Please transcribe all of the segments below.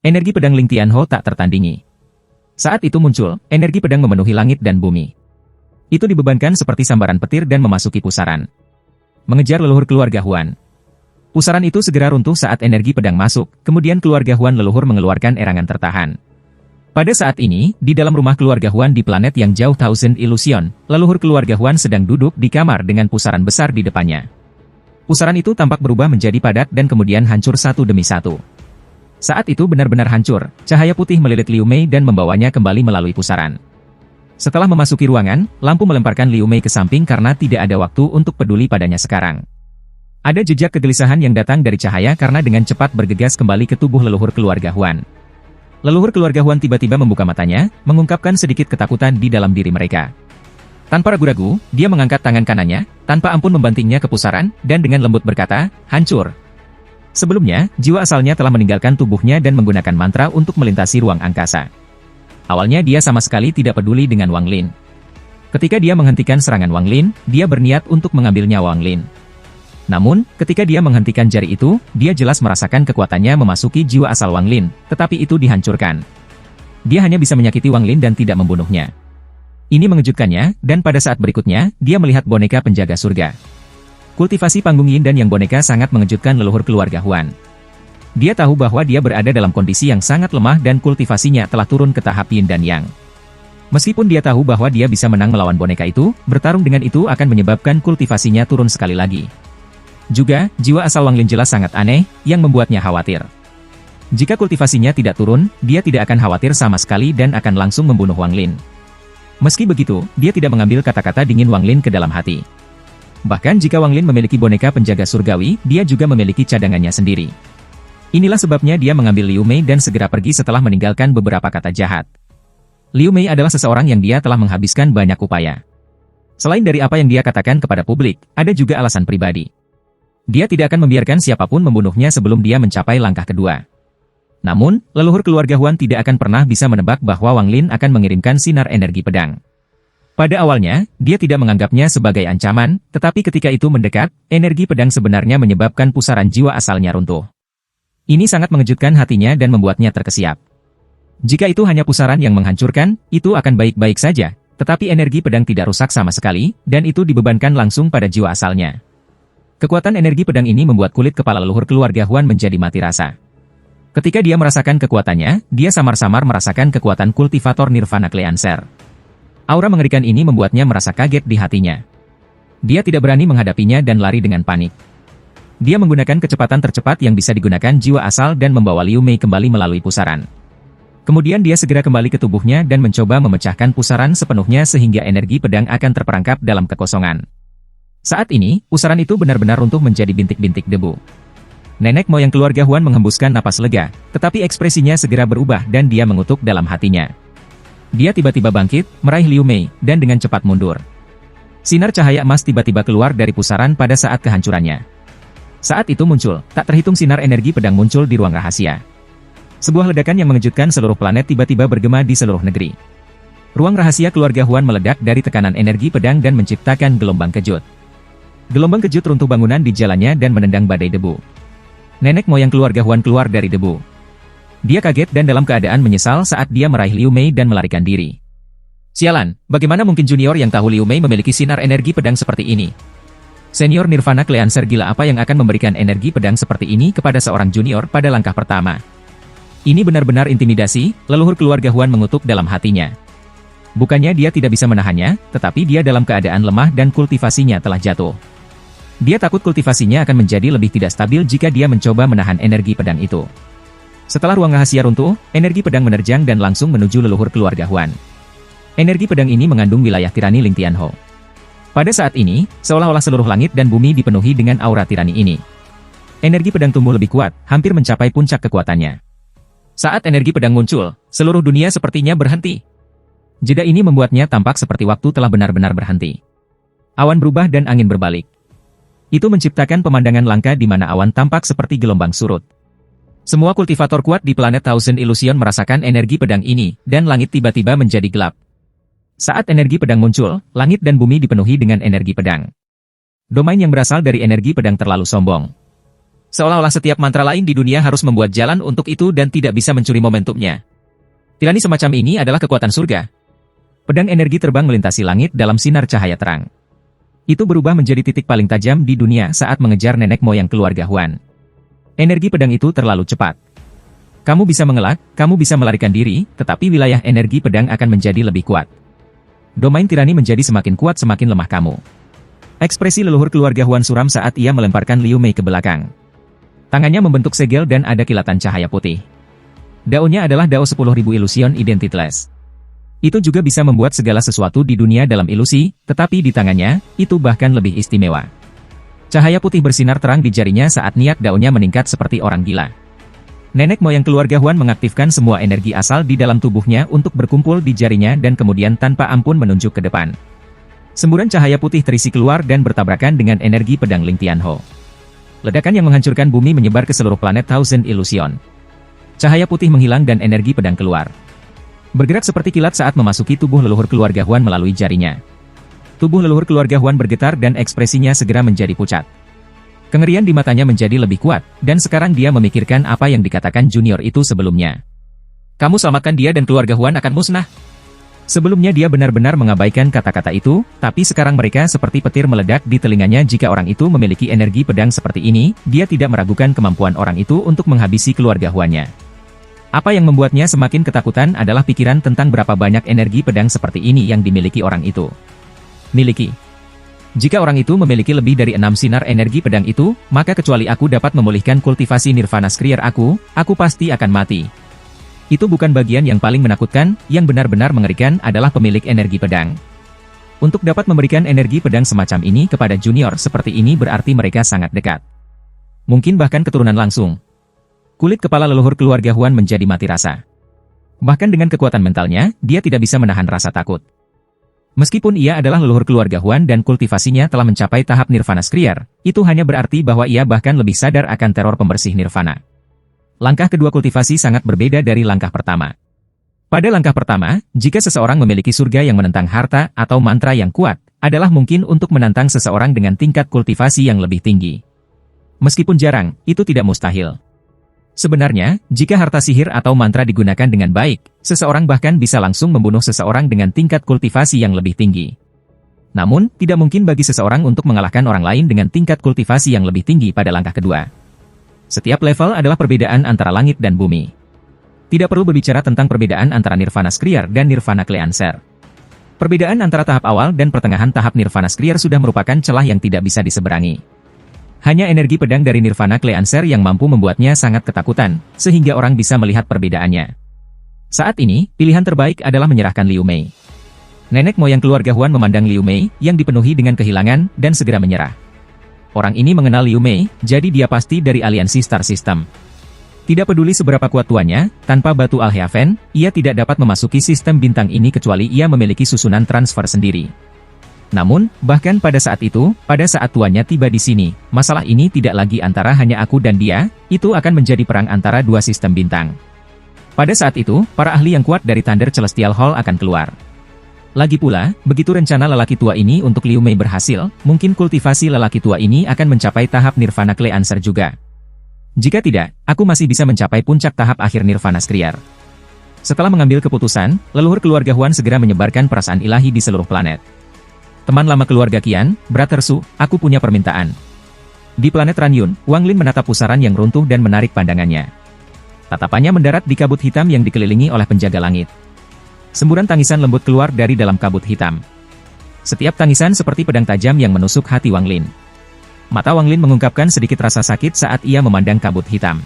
Energi pedang Ling Tianho tak tertandingi. Saat itu muncul, energi pedang memenuhi langit dan bumi. Itu dibebankan seperti sambaran petir dan memasuki pusaran. Mengejar leluhur keluarga Huan. Pusaran itu segera runtuh saat energi pedang masuk, kemudian keluarga Huan leluhur mengeluarkan erangan tertahan. Pada saat ini, di dalam rumah keluarga Huan di planet yang jauh Thousand Illusion, leluhur keluarga Huan sedang duduk di kamar dengan pusaran besar di depannya. Pusaran itu tampak berubah menjadi padat dan kemudian hancur satu demi satu. Saat itu benar-benar hancur, cahaya putih melilit Liu Mei dan membawanya kembali melalui pusaran. Setelah memasuki ruangan, lampu melemparkan Liu Mei ke samping karena tidak ada waktu untuk peduli padanya sekarang. Ada jejak kegelisahan yang datang dari cahaya karena dengan cepat bergegas kembali ke tubuh leluhur keluarga Huan. Leluhur keluarga Huan tiba-tiba membuka matanya, mengungkapkan sedikit ketakutan di dalam diri mereka. Tanpa ragu-ragu, dia mengangkat tangan kanannya, tanpa ampun membantingnya ke pusaran, dan dengan lembut berkata, "Hancur." Sebelumnya, jiwa asalnya telah meninggalkan tubuhnya dan menggunakan mantra untuk melintasi ruang angkasa. Awalnya dia sama sekali tidak peduli dengan Wang Lin. Ketika dia menghentikan serangan Wang Lin, dia berniat untuk mengambil nyawa Wang Lin. Namun, ketika dia menghentikan jari itu, dia jelas merasakan kekuatannya memasuki jiwa asal Wang Lin, tetapi itu dihancurkan. Dia hanya bisa menyakiti Wang Lin dan tidak membunuhnya. Ini mengejutkannya, dan pada saat berikutnya, dia melihat boneka penjaga surga. Kultivasi panggung Yin dan Yang boneka sangat mengejutkan leluhur keluarga Huan. Dia tahu bahwa dia berada dalam kondisi yang sangat lemah dan kultivasinya telah turun ke tahap Yin dan Yang. Meskipun dia tahu bahwa dia bisa menang melawan boneka itu, bertarung dengan itu akan menyebabkan kultivasinya turun sekali lagi. Juga, jiwa asal Wang Lin jelas sangat aneh, yang membuatnya khawatir. Jika kultivasinya tidak turun, dia tidak akan khawatir sama sekali dan akan langsung membunuh Wang Lin. Meski begitu, dia tidak mengambil kata-kata dingin Wang Lin ke dalam hati. Bahkan jika Wang Lin memiliki boneka penjaga surgawi, dia juga memiliki cadangannya sendiri. Inilah sebabnya dia mengambil Liu Mei dan segera pergi setelah meninggalkan beberapa kata jahat. Liu Mei adalah seseorang yang dia telah menghabiskan banyak upaya. Selain dari apa yang dia katakan kepada publik, ada juga alasan pribadi. Dia tidak akan membiarkan siapapun membunuhnya sebelum dia mencapai langkah kedua. Namun, leluhur keluarga Huan tidak akan pernah bisa menebak bahwa Wang Lin akan mengirimkan sinar energi pedang. Pada awalnya, dia tidak menganggapnya sebagai ancaman, tetapi ketika itu mendekat, energi pedang sebenarnya menyebabkan pusaran jiwa asalnya runtuh. Ini sangat mengejutkan hatinya dan membuatnya terkesiap. Jika itu hanya pusaran yang menghancurkan, itu akan baik-baik saja, tetapi energi pedang tidak rusak sama sekali, dan itu dibebankan langsung pada jiwa asalnya. Kekuatan energi pedang ini membuat kulit kepala leluhur keluarga Huan menjadi mati rasa. Ketika dia merasakan kekuatannya, dia samar-samar merasakan kekuatan kultivator Nirvana Cleanser. Aura mengerikan ini membuatnya merasa kaget di hatinya. Dia tidak berani menghadapinya dan lari dengan panik. Dia menggunakan kecepatan tercepat yang bisa digunakan jiwa asal dan membawa Liu Mei kembali melalui pusaran. Kemudian dia segera kembali ke tubuhnya dan mencoba memecahkan pusaran sepenuhnya sehingga energi pedang akan terperangkap dalam kekosongan. Saat ini, pusaran itu benar-benar runtuh menjadi bintik-bintik debu. Nenek moyang keluarga Huan menghembuskan napas lega, tetapi ekspresinya segera berubah dan dia mengutuk dalam hatinya. Dia tiba-tiba bangkit, meraih Liu Mei, dan dengan cepat mundur. Sinar cahaya emas tiba-tiba keluar dari pusaran pada saat kehancurannya. Saat itu muncul, tak terhitung sinar energi pedang muncul di ruang rahasia. Sebuah ledakan yang mengejutkan seluruh planet tiba-tiba bergema di seluruh negeri. Ruang rahasia keluarga Huan meledak dari tekanan energi pedang dan menciptakan gelombang kejut. Gelombang kejut runtuh bangunan di jalannya dan menendang badai debu. Nenek moyang keluarga Huan keluar dari debu. Dia kaget dan dalam keadaan menyesal saat dia meraih Liu Mei dan melarikan diri. Sialan, bagaimana mungkin junior yang tahu Liu Mei memiliki sinar energi pedang seperti ini? Senior Nirvana Cleanser gila apa yang akan memberikan energi pedang seperti ini kepada seorang junior pada langkah pertama? Ini benar-benar intimidasi, leluhur keluarga Huan mengutuk dalam hatinya. Bukannya dia tidak bisa menahannya, tetapi dia dalam keadaan lemah dan kultivasinya telah jatuh. Dia takut kultivasinya akan menjadi lebih tidak stabil jika dia mencoba menahan energi pedang itu. Setelah ruang rahasia runtuh, energi pedang menerjang dan langsung menuju leluhur keluarga Huan. Energi pedang ini mengandung wilayah tirani Ling Tianho. Pada saat ini, seolah-olah seluruh langit dan bumi dipenuhi dengan aura tirani ini. Energi pedang tumbuh lebih kuat, hampir mencapai puncak kekuatannya. Saat energi pedang muncul, seluruh dunia sepertinya berhenti. Jeda ini membuatnya tampak seperti waktu telah benar-benar berhenti. Awan berubah dan angin berbalik. Itu menciptakan pemandangan langka di mana awan tampak seperti gelombang surut. Semua kultivator kuat di planet Thousand Illusion merasakan energi pedang ini, dan langit tiba-tiba menjadi gelap. Saat energi pedang muncul, langit dan bumi dipenuhi dengan energi pedang. Domain yang berasal dari energi pedang terlalu sombong. Seolah-olah setiap mantra lain di dunia harus membuat jalan untuk itu dan tidak bisa mencuri momentumnya. Tirani semacam ini adalah kekuatan surga. Pedang energi terbang melintasi langit dalam sinar cahaya terang. Itu berubah menjadi titik paling tajam di dunia saat mengejar nenek moyang keluarga Huan. Energi pedang itu terlalu cepat. Kamu bisa mengelak, kamu bisa melarikan diri, tetapi wilayah energi pedang akan menjadi lebih kuat. Domain tirani menjadi semakin kuat semakin lemah kamu. Ekspresi leluhur keluarga Huan suram saat ia melemparkan Liu Mei ke belakang. Tangannya membentuk segel dan ada kilatan cahaya putih. Daunnya adalah dao 10.000 Illusion Identitless. Itu juga bisa membuat segala sesuatu di dunia dalam ilusi, tetapi di tangannya, itu bahkan lebih istimewa. Cahaya putih bersinar terang di jarinya saat niat daunnya meningkat seperti orang gila. Nenek moyang keluarga Huan mengaktifkan semua energi asal di dalam tubuhnya untuk berkumpul di jarinya dan kemudian tanpa ampun menunjuk ke depan. Semburan cahaya putih terisi keluar dan bertabrakan dengan energi pedang Ling Tianho. Ledakan yang menghancurkan bumi menyebar ke seluruh planet Thousand Illusion. Cahaya putih menghilang dan energi pedang keluar. Bergerak seperti kilat saat memasuki tubuh leluhur keluarga Huan melalui jarinya. Tubuh leluhur keluarga Huan bergetar dan ekspresinya segera menjadi pucat. Kengerian di matanya menjadi lebih kuat, dan sekarang dia memikirkan apa yang dikatakan junior itu sebelumnya. Kamu selamatkan dia dan keluarga Huan akan musnah. Sebelumnya dia benar-benar mengabaikan kata-kata itu, tapi sekarang mereka seperti petir meledak di telinganya. Jika orang itu memiliki energi pedang seperti ini, dia tidak meragukan kemampuan orang itu untuk menghabisi keluarga Huannya. Apa yang membuatnya semakin ketakutan adalah pikiran tentang berapa banyak energi pedang seperti ini yang dimiliki orang itu. Jika orang itu memiliki lebih dari 6 sinar energi pedang itu, maka kecuali aku dapat memulihkan kultivasi Nirvana Skrier aku pasti akan mati. Itu bukan bagian yang paling menakutkan, yang benar-benar mengerikan adalah pemilik energi pedang. Untuk dapat memberikan energi pedang semacam ini kepada junior seperti ini berarti mereka sangat dekat. Mungkin bahkan keturunan langsung. Kulit kepala leluhur keluarga Huan menjadi mati rasa. Bahkan dengan kekuatan mentalnya, dia tidak bisa menahan rasa takut. Meskipun ia adalah leluhur keluarga Huan dan kultivasinya telah mencapai tahap Nirvana Skrier, itu hanya berarti bahwa ia bahkan lebih sadar akan teror pembersih Nirvana. Langkah kedua kultivasi sangat berbeda dari langkah pertama. Pada langkah pertama, jika seseorang memiliki surga yang menentang harta atau mantra yang kuat, adalah mungkin untuk menantang seseorang dengan tingkat kultivasi yang lebih tinggi. Meskipun jarang, itu tidak mustahil. Sebenarnya, jika harta sihir atau mantra digunakan dengan baik, seseorang bahkan bisa langsung membunuh seseorang dengan tingkat kultivasi yang lebih tinggi. Namun, tidak mungkin bagi seseorang untuk mengalahkan orang lain dengan tingkat kultivasi yang lebih tinggi pada langkah kedua. Setiap level adalah perbedaan antara langit dan bumi. Tidak perlu berbicara tentang perbedaan antara Nirvana Skrier dan Nirvana Cleanser. Perbedaan antara tahap awal dan pertengahan tahap Nirvana Skrier sudah merupakan celah yang tidak bisa diseberangi. Hanya energi pedang dari Nirvana Cleanser yang mampu membuatnya sangat ketakutan, sehingga orang bisa melihat perbedaannya. Saat ini, pilihan terbaik adalah menyerahkan Liu Mei. Nenek moyang keluarga Huan memandang Liu Mei, yang dipenuhi dengan kehilangan, dan segera menyerah. Orang ini mengenal Liu Mei, jadi dia pasti dari aliansi Star System. Tidak peduli seberapa kuat tuannya, tanpa batu Al-Heaven, ia tidak dapat memasuki sistem bintang ini kecuali ia memiliki susunan transfer sendiri. Namun, bahkan pada saat itu, pada saat tuannya tiba di sini, masalah ini tidak lagi antara hanya aku dan dia, itu akan menjadi perang antara dua sistem bintang. Pada saat itu, para ahli yang kuat dari Thunder Celestial Hall akan keluar. Lagi pula, begitu rencana lelaki tua ini untuk Liu Mei berhasil, mungkin kultivasi lelaki tua ini akan mencapai tahap Nirvana Cleanser juga. Jika tidak, aku masih bisa mencapai puncak tahap akhir Nirvana Skrier. Setelah mengambil keputusan, leluhur keluarga Huan segera menyebarkan perasaan ilahi di seluruh planet. Teman lama keluarga Qian, Brother Su, aku punya permintaan. Di planet Ranyun, Wang Lin menatap pusaran yang runtuh dan menarik pandangannya. Tatapannya mendarat di kabut hitam yang dikelilingi oleh penjaga langit. Semburan tangisan lembut keluar dari dalam kabut hitam. Setiap tangisan seperti pedang tajam yang menusuk hati Wang Lin. Mata Wang Lin mengungkapkan sedikit rasa sakit saat ia memandang kabut hitam.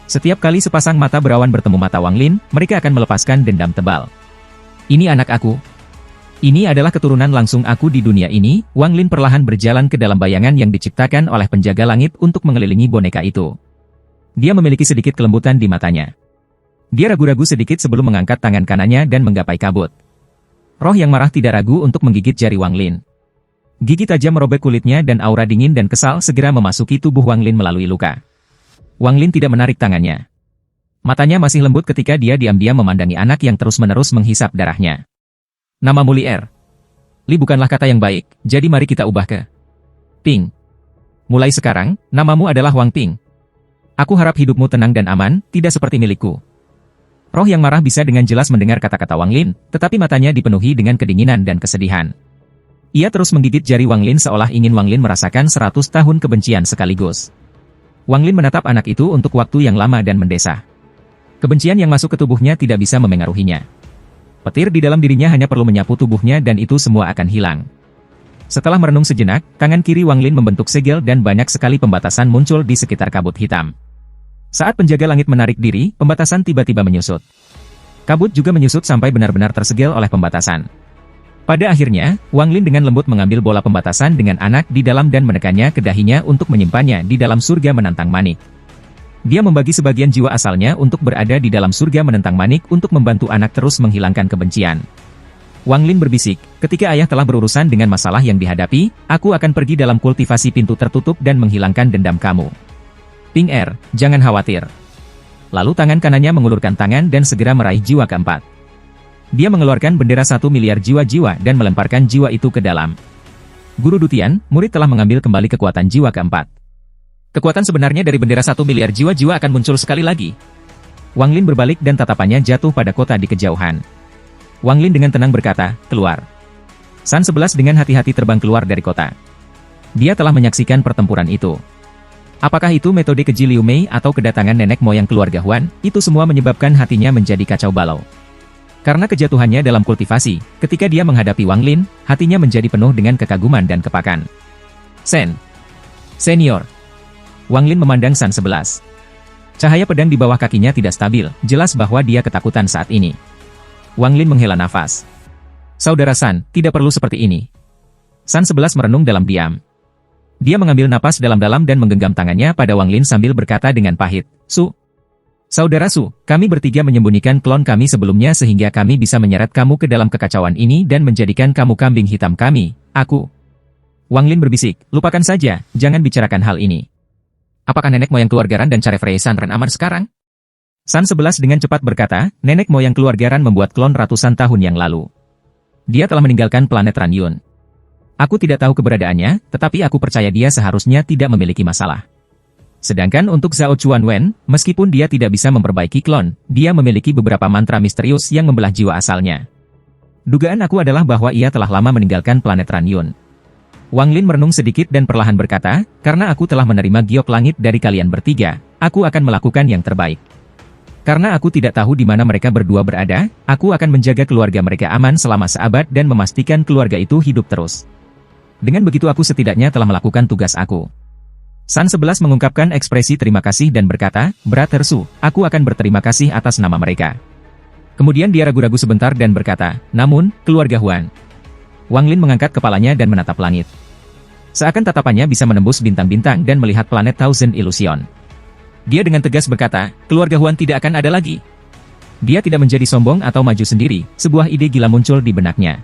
Setiap kali sepasang mata berawan bertemu mata Wang Lin, mereka akan melepaskan dendam tebal. Ini anak aku. Ini adalah keturunan langsung aku di dunia ini. Wang Lin perlahan berjalan ke dalam bayangan yang diciptakan oleh penjaga langit untuk mengelilingi boneka itu. Dia memiliki sedikit kelembutan di matanya. Dia ragu-ragu sedikit sebelum mengangkat tangan kanannya dan menggapai kabut. Roh yang marah tidak ragu untuk menggigit jari Wang Lin. Gigi tajam merobek kulitnya dan aura dingin dan kesal segera memasuki tubuh Wang Lin melalui luka. Wang Lin tidak menarik tangannya. Matanya masih lembut ketika dia diam-diam memandangi anak yang terus-menerus menghisap darahnya. Namamu Li Er. Li bukanlah kata yang baik, jadi mari kita ubah ke Ping. Mulai sekarang, namamu adalah Wang Ping. Aku harap hidupmu tenang dan aman, tidak seperti milikku. Roh yang marah bisa dengan jelas mendengar kata-kata Wang Lin, tetapi matanya dipenuhi dengan kedinginan dan kesedihan. Ia terus menggigit jari Wang Lin seolah ingin Wang Lin merasakan 100 tahun kebencian sekaligus. Wang Lin menatap anak itu untuk waktu yang lama dan mendesah. Kebencian yang masuk ke tubuhnya tidak bisa memengaruhinya. Petir di dalam dirinya hanya perlu menyapu tubuhnya dan itu semua akan hilang. Setelah merenung sejenak, tangan kiri Wang Lin membentuk segel dan banyak sekali pembatasan muncul di sekitar kabut hitam. Saat penjaga langit menarik diri, pembatasan tiba-tiba menyusut. Kabut juga menyusut sampai benar-benar tersegel oleh pembatasan. Pada akhirnya, Wang Lin dengan lembut mengambil bola pembatasan dengan anak di dalam dan menekannya ke dahinya untuk menyimpannya di dalam surga menantang manik. Dia membagi sebagian jiwa asalnya untuk berada di dalam surga menentang manik untuk membantu anak terus menghilangkan kebencian. Wang Lin berbisik, ketika ayah telah berurusan dengan masalah yang dihadapi, aku akan pergi dalam kultivasi pintu tertutup dan menghilangkan dendam kamu. Ping Er, jangan khawatir. Lalu tangan kanannya mengulurkan tangan dan segera meraih jiwa keempat. Dia mengeluarkan bendera 1 miliar jiwa-jiwa dan melemparkan jiwa itu ke dalam. Guru Dutian, murid telah mengambil kembali kekuatan jiwa keempat. Kekuatan sebenarnya dari bendera 1 miliar jiwa-jiwa akan muncul sekali lagi. Wang Lin berbalik dan tatapannya jatuh pada kota di kejauhan. Wang Lin dengan tenang berkata, keluar. San 11 dengan hati-hati terbang keluar dari kota. Dia telah menyaksikan pertempuran itu. Apakah itu metode keji Liu Mei atau kedatangan nenek moyang keluarga Huan, itu semua menyebabkan hatinya menjadi kacau balau. Karena kejatuhannya dalam kultivasi, ketika dia menghadapi Wang Lin, hatinya menjadi penuh dengan kekaguman dan kepakan. Sen. Senior. Wang Lin memandang San 11. Cahaya pedang di bawah kakinya tidak stabil, jelas bahwa dia ketakutan saat ini. Wang Lin menghela nafas. Saudara San, tidak perlu seperti ini. San 11 merenung dalam diam. Dia mengambil napas dalam-dalam dan menggenggam tangannya pada Wang Lin sambil berkata dengan pahit, Su. Saudara Su, kami bertiga menyembunyikan klon kami sebelumnya sehingga kami bisa menyeret kamu ke dalam kekacauan ini dan menjadikan kamu kambing hitam kami, aku. Wang Lin berbisik, lupakan saja, jangan bicarakan hal ini. Apakah nenek moyang keluarga Ran dan Carefrey San Ren aman sekarang? San 11 dengan cepat berkata, nenek moyang keluarga Ran membuat klon ratusan tahun yang lalu. Dia telah meninggalkan planet Ranyun. Aku tidak tahu keberadaannya, tetapi aku percaya dia seharusnya tidak memiliki masalah. Sedangkan untuk Zhao Chuanwen, meskipun dia tidak bisa memperbaiki klon, dia memiliki beberapa mantra misterius yang membelah jiwa asalnya. Dugaan aku adalah bahwa ia telah lama meninggalkan planet Ranyun. Wang Lin merenung sedikit dan perlahan berkata, karena aku telah menerima giok langit dari kalian bertiga, aku akan melakukan yang terbaik. Karena aku tidak tahu di mana mereka berdua berada, aku akan menjaga keluarga mereka aman selama seabad dan memastikan keluarga itu hidup terus. Dengan begitu aku setidaknya telah melakukan tugas aku. San 11 mengungkapkan ekspresi terima kasih dan berkata, Brother Su, aku akan berterima kasih atas nama mereka. Kemudian dia ragu-ragu sebentar dan berkata, namun, keluarga Huan. Wang Lin mengangkat kepalanya dan menatap langit. Seakan tatapannya bisa menembus bintang-bintang dan melihat planet Thousand Illusion. Dia dengan tegas berkata, keluarga Huan tidak akan ada lagi. Dia tidak menjadi sombong atau maju sendiri, sebuah ide gila muncul di benaknya.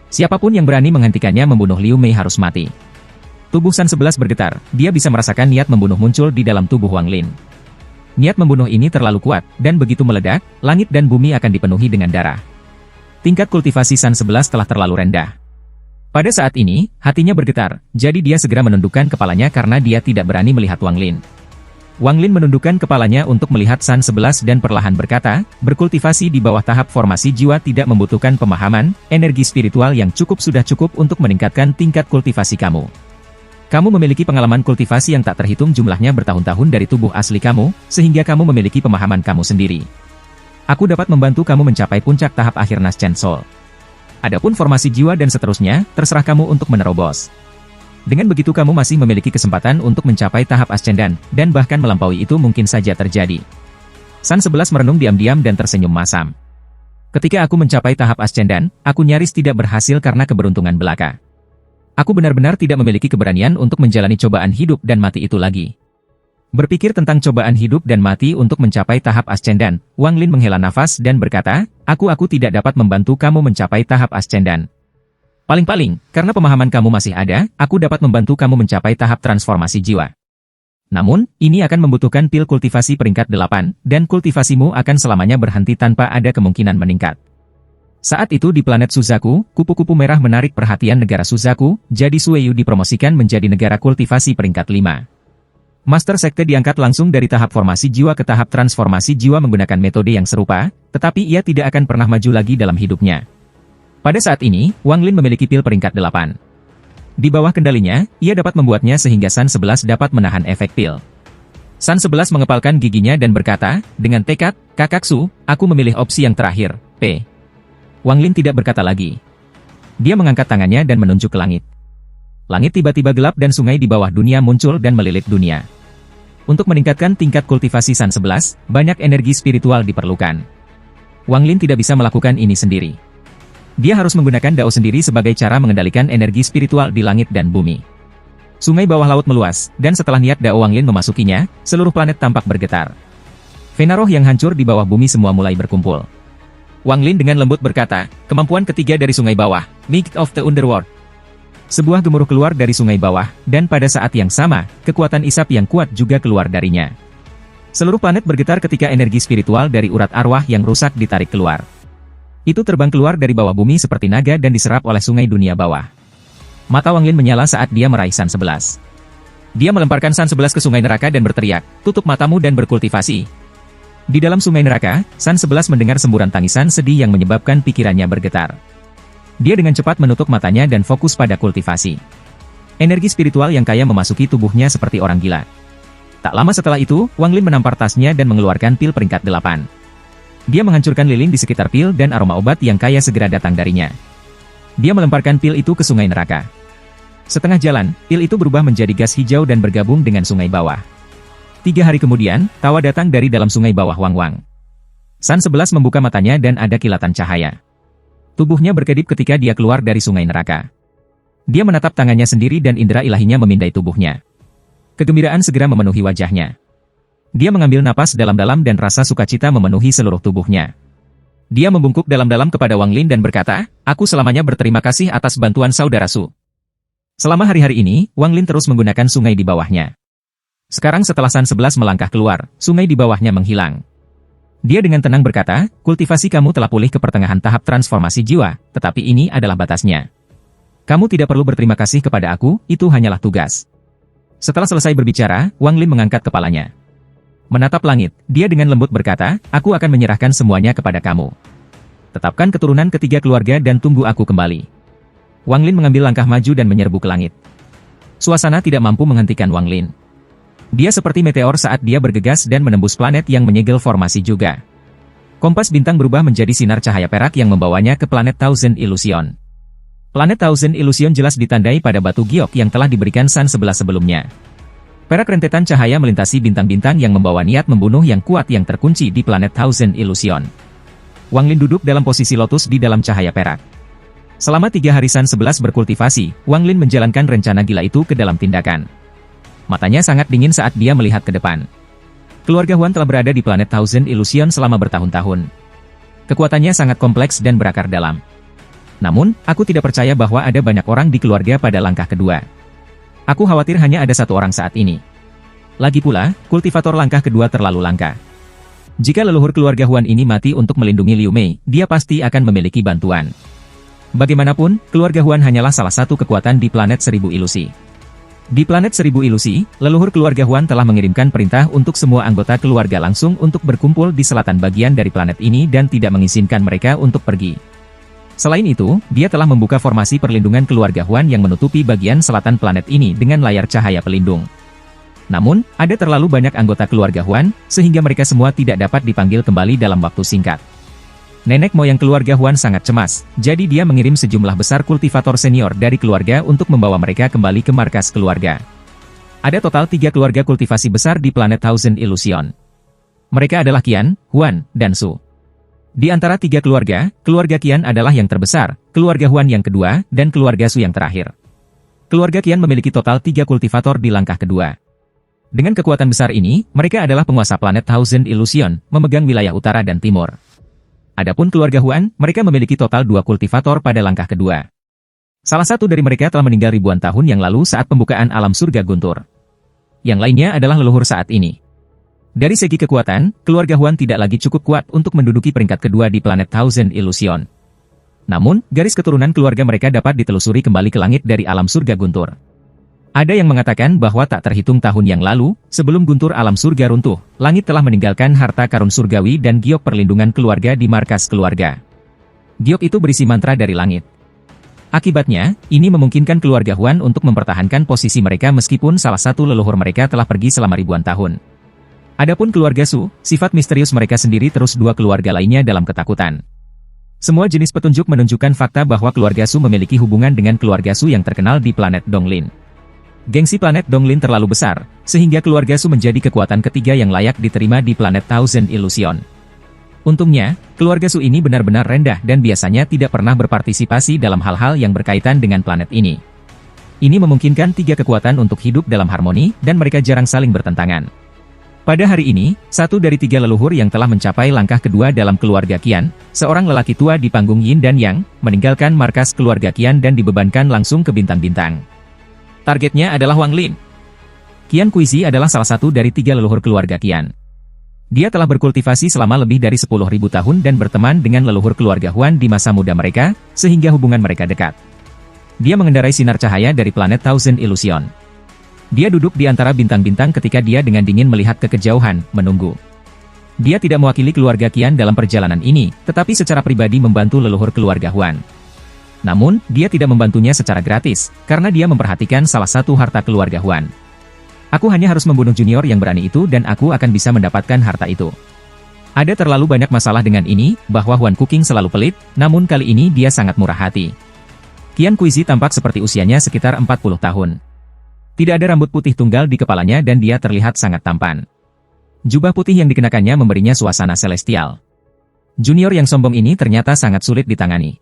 Siapapun yang berani menghentikannya membunuh Liu Mei harus mati. Tubuh San 11 bergetar, dia bisa merasakan niat membunuh muncul di dalam tubuh Wang Lin. Niat membunuh ini terlalu kuat, dan begitu meledak, langit dan bumi akan dipenuhi dengan darah. Tingkat kultivasi San 11 telah terlalu rendah. Pada saat ini, hatinya bergetar, jadi dia segera menundukkan kepalanya karena dia tidak berani melihat Wang Lin. Wang Lin menundukkan kepalanya untuk melihat San 11 dan perlahan berkata, berkultivasi di bawah tahap formasi jiwa tidak membutuhkan pemahaman, energi spiritual yang sudah cukup untuk meningkatkan tingkat kultivasi kamu. Kamu memiliki pengalaman kultivasi yang tak terhitung jumlahnya bertahun-tahun dari tubuh asli kamu, sehingga kamu memiliki pemahaman kamu sendiri. Aku dapat membantu kamu mencapai puncak tahap akhir Naschen Soul. Adapun formasi jiwa dan seterusnya, terserah kamu untuk menerobos. Dengan begitu kamu masih memiliki kesempatan untuk mencapai tahap Ascendan, dan bahkan melampaui itu mungkin saja terjadi. San 11 merenung diam-diam dan tersenyum masam. Ketika aku mencapai tahap Ascendan, aku nyaris tidak berhasil karena keberuntungan belaka. Aku benar-benar tidak memiliki keberanian untuk menjalani cobaan hidup dan mati itu lagi. Berpikir tentang cobaan hidup dan mati untuk mencapai tahap Ascendan, Wang Lin menghela nafas dan berkata, aku tidak dapat membantu kamu mencapai tahap Ascendan. Paling-paling, karena pemahaman kamu masih ada, aku dapat membantu kamu mencapai tahap transformasi jiwa. Namun, ini akan membutuhkan pil kultivasi peringkat 8, dan kultivasimu akan selamanya berhenti tanpa ada kemungkinan meningkat. Saat itu di planet Suzaku, kupu-kupu merah menarik perhatian negara Suzaku, jadi Sueyu dipromosikan menjadi negara kultivasi peringkat 5. Master Sekte diangkat langsung dari tahap formasi jiwa ke tahap transformasi jiwa menggunakan metode yang serupa, tetapi ia tidak akan pernah maju lagi dalam hidupnya. Pada saat ini, Wang Lin memiliki pil peringkat 8. Di bawah kendalinya, ia dapat membuatnya sehingga San 11 dapat menahan efek pil. San 11 mengepalkan giginya dan berkata, dengan tekad, Kakak Su, aku memilih opsi yang terakhir, P. Wang Lin tidak berkata lagi. Dia mengangkat tangannya dan menunjuk ke langit. Langit tiba-tiba gelap dan sungai di bawah dunia muncul dan melilit dunia. Untuk meningkatkan tingkat kultivasi San 11, banyak energi spiritual diperlukan. Wang Lin tidak bisa melakukan ini sendiri. Dia harus menggunakan Dao sendiri sebagai cara mengendalikan energi spiritual di langit dan bumi. Sungai bawah laut meluas, dan setelah niat Dao Wang Lin memasukinya, seluruh planet tampak bergetar. Vena roh yang hancur di bawah bumi semua mulai berkumpul. Wang Lin dengan lembut berkata, kemampuan ketiga dari sungai bawah, Might of the Underworld. Sebuah gemuruh keluar dari sungai bawah, dan pada saat yang sama, kekuatan isap yang kuat juga keluar darinya. Seluruh planet bergetar ketika energi spiritual dari urat arwah yang rusak ditarik keluar. Itu terbang keluar dari bawah bumi seperti naga dan diserap oleh sungai dunia bawah. Mata Wang Lin menyala saat dia meraih San 11. Dia melemparkan San 11 ke sungai neraka dan berteriak, tutup matamu dan berkultivasi. Di dalam sungai neraka, San 11 mendengar semburan tangisan sedih yang menyebabkan pikirannya bergetar. Dia dengan cepat menutup matanya dan fokus pada kultivasi. Energi spiritual yang kaya memasuki tubuhnya seperti orang gila. Tak lama setelah itu, Wang Lin menampar tasnya dan mengeluarkan pil peringkat 8. Dia menghancurkan lilin di sekitar pil dan aroma obat yang kaya segera datang darinya. Dia melemparkan pil itu ke sungai neraka. Setengah jalan, pil itu berubah menjadi gas hijau dan bergabung dengan sungai bawah. 3 hari kemudian, tawa datang dari dalam sungai bawah Wang Wang. San 11 membuka matanya dan ada kilatan cahaya. Tubuhnya berkedip ketika dia keluar dari sungai neraka. Dia menatap tangannya sendiri dan indera ilahinya memindai tubuhnya. Kegembiraan segera memenuhi wajahnya. Dia mengambil napas dalam-dalam dan rasa sukacita memenuhi seluruh tubuhnya. Dia membungkuk dalam-dalam kepada Wang Lin dan berkata, aku selamanya berterima kasih atas bantuan saudara Su. Selama hari-hari ini, Wang Lin terus menggunakan sungai di bawahnya. Sekarang setelah San 11 melangkah keluar, sungai di bawahnya menghilang. Dia dengan tenang berkata, kultivasi kamu telah pulih ke pertengahan tahap transformasi jiwa, tetapi ini adalah batasnya. Kamu tidak perlu berterima kasih kepada aku, itu hanyalah tugas. Setelah selesai berbicara, Wang Lin mengangkat kepalanya. Menatap langit, dia dengan lembut berkata, aku akan menyerahkan semuanya kepada kamu. Tetapkan keturunan ketiga keluarga dan tunggu aku kembali. Wang Lin mengambil langkah maju dan menyerbu ke langit. Suasana tidak mampu menghentikan Wang Lin. Dia seperti meteor saat dia bergegas dan menembus planet yang menyegel formasi juga. Kompas bintang berubah menjadi sinar cahaya perak yang membawanya ke planet Thousand Illusion. Planet Thousand Illusion jelas ditandai pada batu giok yang telah diberikan San 11 sebelumnya. Perak rentetan cahaya melintasi bintang-bintang yang membawa niat membunuh yang kuat yang terkunci di planet Thousand Illusion. Wang Lin duduk dalam posisi lotus di dalam cahaya perak. Selama 3 hari San 11 berkultivasi, Wang Lin menjalankan rencana gila itu ke dalam tindakan. Matanya sangat dingin saat dia melihat ke depan. Keluarga Huan telah berada di planet Thousand Illusion selama bertahun-tahun. Kekuatannya sangat kompleks dan berakar dalam. Namun, aku tidak percaya bahwa ada banyak orang di keluarga pada langkah kedua. Aku khawatir hanya ada satu orang saat ini. Lagi pula, kultivator langkah kedua terlalu langka. Jika leluhur keluarga Huan ini mati untuk melindungi Liu Mei, dia pasti akan memiliki bantuan. Bagaimanapun, keluarga Huan hanyalah salah satu kekuatan di planet 1000 ilusi. Di planet 1000 ilusi, leluhur keluarga Huan telah mengirimkan perintah untuk semua anggota keluarga langsung untuk berkumpul di selatan bagian dari planet ini dan tidak mengizinkan mereka untuk pergi. Selain itu, dia telah membuka formasi perlindungan keluarga Huan yang menutupi bagian selatan planet ini dengan layar cahaya pelindung. Namun, ada terlalu banyak anggota keluarga Huan, sehingga mereka semua tidak dapat dipanggil kembali dalam waktu singkat. Nenek moyang keluarga Huan sangat cemas, jadi dia mengirim sejumlah besar kultivator senior dari keluarga untuk membawa mereka kembali ke markas keluarga. Ada total 3 keluarga kultivasi besar di planet Thousand Illusion. Mereka adalah Qian, Huan, dan Su. Di antara 3 keluarga, keluarga Qian adalah yang terbesar, keluarga Huan yang kedua, dan keluarga Su yang terakhir. Keluarga Qian memiliki total 3 kultivator di langkah kedua. Dengan kekuatan besar ini, mereka adalah penguasa planet Thousand Illusion, memegang wilayah utara dan timur. Adapun keluarga Huan, mereka memiliki total 2 kultivator pada langkah kedua. Salah satu dari mereka telah meninggal ribuan tahun yang lalu saat pembukaan alam surga Guntur. Yang lainnya adalah leluhur saat ini. Dari segi kekuatan, keluarga Huan tidak lagi cukup kuat untuk menduduki peringkat kedua di planet Thousand Illusion. Namun, garis keturunan keluarga mereka dapat ditelusuri kembali ke langit dari alam surga Guntur. Ada yang mengatakan bahwa tak terhitung tahun yang lalu, sebelum guntur alam surga runtuh, langit telah meninggalkan harta karun surgawi dan giok perlindungan keluarga di markas keluarga. Giok itu berisi mantra dari langit. Akibatnya, ini memungkinkan keluarga Huan untuk mempertahankan posisi mereka meskipun salah satu leluhur mereka telah pergi selama ribuan tahun. Adapun keluarga Su, sifat misterius mereka sendiri terus dua keluarga lainnya dalam ketakutan. Semua jenis petunjuk menunjukkan fakta bahwa keluarga Su memiliki hubungan dengan keluarga Su yang terkenal di planet Donglin. Gengsi planet Donglin terlalu besar, sehingga keluarga Su menjadi kekuatan ketiga yang layak diterima di planet Thousand Illusion. Untungnya, keluarga Su ini benar-benar rendah dan biasanya tidak pernah berpartisipasi dalam hal-hal yang berkaitan dengan planet ini. Ini memungkinkan tiga kekuatan untuk hidup dalam harmoni, dan mereka jarang saling bertentangan. Pada hari ini, satu dari tiga leluhur yang telah mencapai langkah kedua dalam keluarga Qian, seorang lelaki tua di panggung Yin dan Yang, meninggalkan markas keluarga Qian dan dibebankan langsung ke bintang-bintang. Targetnya adalah Wang Lin. Qian Kuisi adalah salah satu dari tiga leluhur keluarga Qian. Dia telah berkultivasi selama lebih dari 10.000 tahun dan berteman dengan leluhur keluarga Huan di masa muda mereka, sehingga hubungan mereka dekat. Dia mengendarai sinar cahaya dari planet Thousand Illusion. Dia duduk di antara bintang-bintang ketika dia dengan dingin melihat ke kejauhan, menunggu. Dia tidak mewakili keluarga Qian dalam perjalanan ini, tetapi secara pribadi membantu leluhur keluarga Huan. Namun, dia tidak membantunya secara gratis, karena dia memperhatikan salah satu harta keluarga Huan. Aku hanya harus membunuh junior yang berani itu dan aku akan bisa mendapatkan harta itu. Ada terlalu banyak masalah dengan ini, bahwa Huan Kuking selalu pelit, namun kali ini dia sangat murah hati. Qian Kuisi tampak seperti usianya sekitar 40 tahun. Tidak ada rambut putih tunggal di kepalanya dan dia terlihat sangat tampan. Jubah putih yang dikenakannya memberinya suasana celestial. Junior yang sombong ini ternyata sangat sulit ditangani.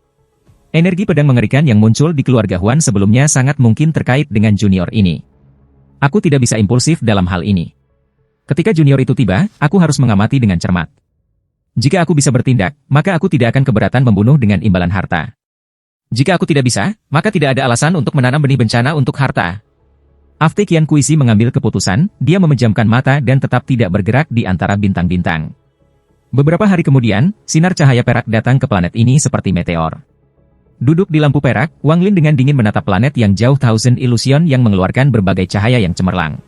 Energi pedang mengerikan yang muncul di keluarga Huan sebelumnya sangat mungkin terkait dengan junior ini. Aku tidak bisa impulsif dalam hal ini. Ketika junior itu tiba, aku harus mengamati dengan cermat. Jika aku bisa bertindak, maka aku tidak akan keberatan membunuh dengan imbalan harta. Jika aku tidak bisa, maka tidak ada alasan untuk menanam benih bencana untuk harta. After Qian Kuisi mengambil keputusan, dia memejamkan mata dan tetap tidak bergerak di antara bintang-bintang. Beberapa hari kemudian, sinar cahaya perak datang ke planet ini seperti meteor. Duduk di lampu perak, Wang Lin dengan dingin menatap planet yang jauh Thousand Illusion yang mengeluarkan berbagai cahaya yang cemerlang.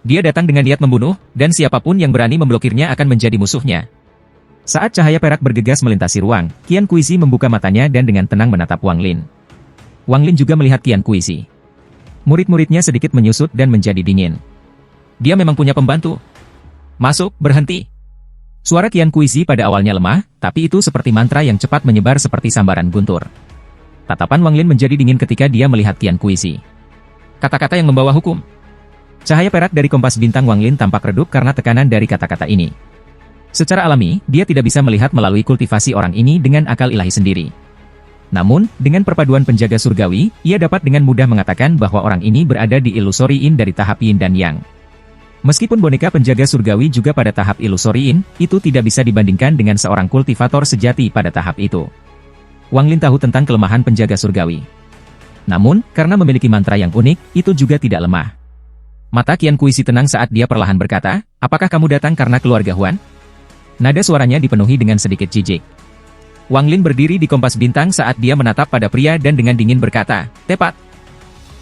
Dia datang dengan niat membunuh, dan siapapun yang berani memblokirnya akan menjadi musuhnya. Saat cahaya perak bergegas melintasi ruang, Qian Kuisi membuka matanya dan dengan tenang menatap Wang Lin. Wang Lin juga melihat Qian Kuisi. Murid-muridnya sedikit menyusut dan menjadi dingin. Dia memang punya pembantu. Masuk, berhenti. Suara Qian Kuisi pada awalnya lemah, tapi itu seperti mantra yang cepat menyebar seperti sambaran guntur. Tatapan Wang Lin menjadi dingin ketika dia melihat Qian Kuisi. Kata-kata yang membawa hukum. Cahaya perak dari kompas bintang Wang Lin tampak redup karena tekanan dari kata-kata ini. Secara alami, dia tidak bisa melihat melalui kultivasi orang ini dengan akal ilahi sendiri. Namun, dengan perpaduan penjaga surgawi, ia dapat dengan mudah mengatakan bahwa orang ini berada di Illusory Yin dari tahap Yin dan Yang. Meskipun boneka penjaga surgawi juga pada tahap Illusory Yin, itu tidak bisa dibandingkan dengan seorang kultivator sejati pada tahap itu. Wang Lin tahu tentang kelemahan penjaga surgawi. Namun, karena memiliki mantra yang unik, itu juga tidak lemah. Mata Qian Kuisi tenang saat dia perlahan berkata, "Apakah kamu datang karena keluarga Huan?" Nada suaranya dipenuhi dengan sedikit jijik. Wang Lin berdiri di kompas bintang saat dia menatap pada pria dan dengan dingin berkata, "Tepat.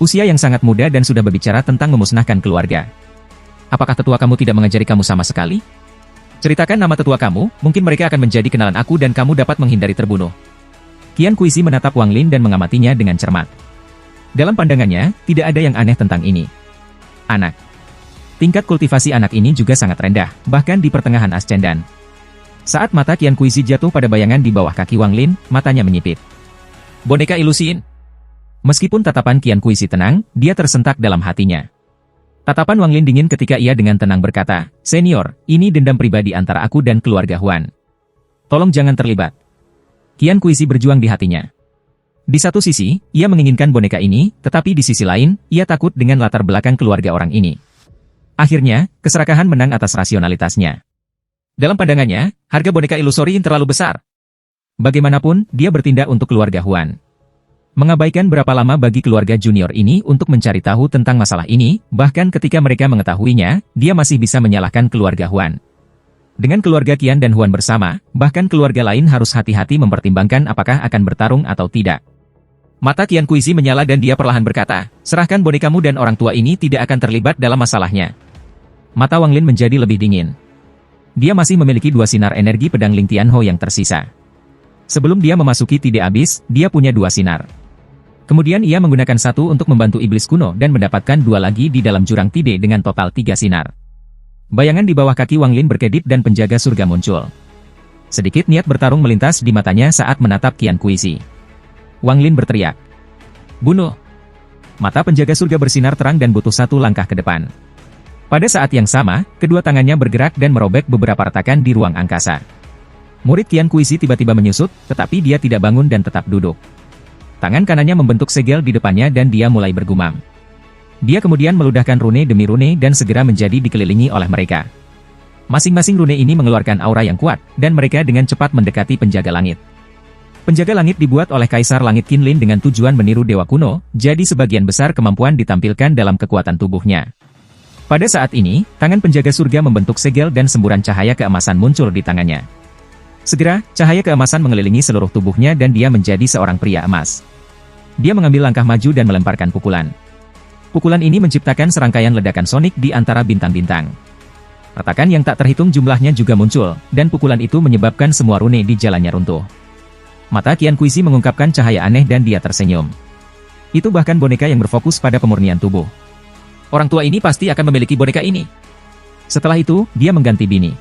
Usia yang sangat muda dan sudah berbicara tentang memusnahkan keluarga. Apakah tetua kamu tidak mengajari kamu sama sekali? Ceritakan nama tetua kamu, mungkin mereka akan menjadi kenalan aku dan kamu dapat menghindari terbunuh." Qian Kuisi menatap Wang Lin dan mengamatinya dengan cermat. Dalam pandangannya, tidak ada yang aneh tentang ini. Anak. Tingkat kultivasi anak ini juga sangat rendah, bahkan di pertengahan ascendan. Saat mata Qian Kuisi jatuh pada bayangan di bawah kaki Wang Lin, matanya menyipit. Boneka ilusiin. Meskipun tatapan Qian Kuisi tenang, dia tersentak dalam hatinya. Tatapan Wang Lin dingin ketika ia dengan tenang berkata, "Senior, ini dendam pribadi antara aku dan keluarga Huan. Tolong jangan terlibat." Qian Kuisi berjuang di hatinya. Di satu sisi, ia menginginkan boneka ini, tetapi di sisi lain, ia takut dengan latar belakang keluarga orang ini. Akhirnya, keserakahan menang atas rasionalitasnya. Dalam pandangannya, harga boneka ilusory terlalu besar. Bagaimanapun, dia bertindak untuk keluarga Huan. Mengabaikan berapa lama bagi keluarga junior ini untuk mencari tahu tentang masalah ini, bahkan ketika mereka mengetahuinya, dia masih bisa menyalahkan keluarga Huan. Dengan keluarga Qian dan Huan bersama, bahkan keluarga lain harus hati-hati mempertimbangkan apakah akan bertarung atau tidak. Mata Qian Kuisi menyala dan dia perlahan berkata, serahkan bonekamu dan orang tua ini tidak akan terlibat dalam masalahnya. Mata Wang Lin menjadi lebih dingin. Dia masih memiliki 2 sinar energi pedang Ling Tianhou yang tersisa. Sebelum dia memasuki Tide Abyss, dia punya 2 sinar. Kemudian ia menggunakan 1 untuk membantu iblis kuno dan mendapatkan 2 lagi di dalam jurang Tide dengan total 3 sinar. Bayangan di bawah kaki Wang Lin berkedip dan penjaga surga muncul. Sedikit niat bertarung melintas di matanya saat menatap Qian Kuisi. Wang Lin berteriak, "Bunuh!" Mata penjaga surga bersinar terang dan butuh 1 langkah ke depan. Pada saat yang sama, kedua tangannya bergerak dan merobek beberapa retakan di ruang angkasa. Murid Qian Kuisi tiba-tiba menyusut, tetapi dia tidak bangun dan tetap duduk. Tangan kanannya membentuk segel di depannya dan dia mulai bergumam. Dia kemudian meludahkan rune demi rune dan segera menjadi dikelilingi oleh mereka. Masing-masing rune ini mengeluarkan aura yang kuat, dan mereka dengan cepat mendekati penjaga langit. Penjaga langit dibuat oleh Kaisar Langit Qinlin dengan tujuan meniru dewa kuno, jadi sebagian besar kemampuan ditampilkan dalam kekuatan tubuhnya. Pada saat ini, tangan penjaga surga membentuk segel dan semburan cahaya keemasan muncul di tangannya. Segera, cahaya keemasan mengelilingi seluruh tubuhnya dan dia menjadi seorang pria emas. Dia mengambil langkah maju dan melemparkan pukulan. Pukulan ini menciptakan serangkaian ledakan sonik di antara bintang-bintang. Retakan yang tak terhitung jumlahnya juga muncul, dan pukulan itu menyebabkan semua rune di jalannya runtuh. Mata Qian Kuisi mengungkapkan cahaya aneh dan dia tersenyum. Itu bahkan boneka yang berfokus pada pemurnian tubuh. Orang tua ini pasti akan memiliki boneka ini. Setelah itu, dia mengganti Bini.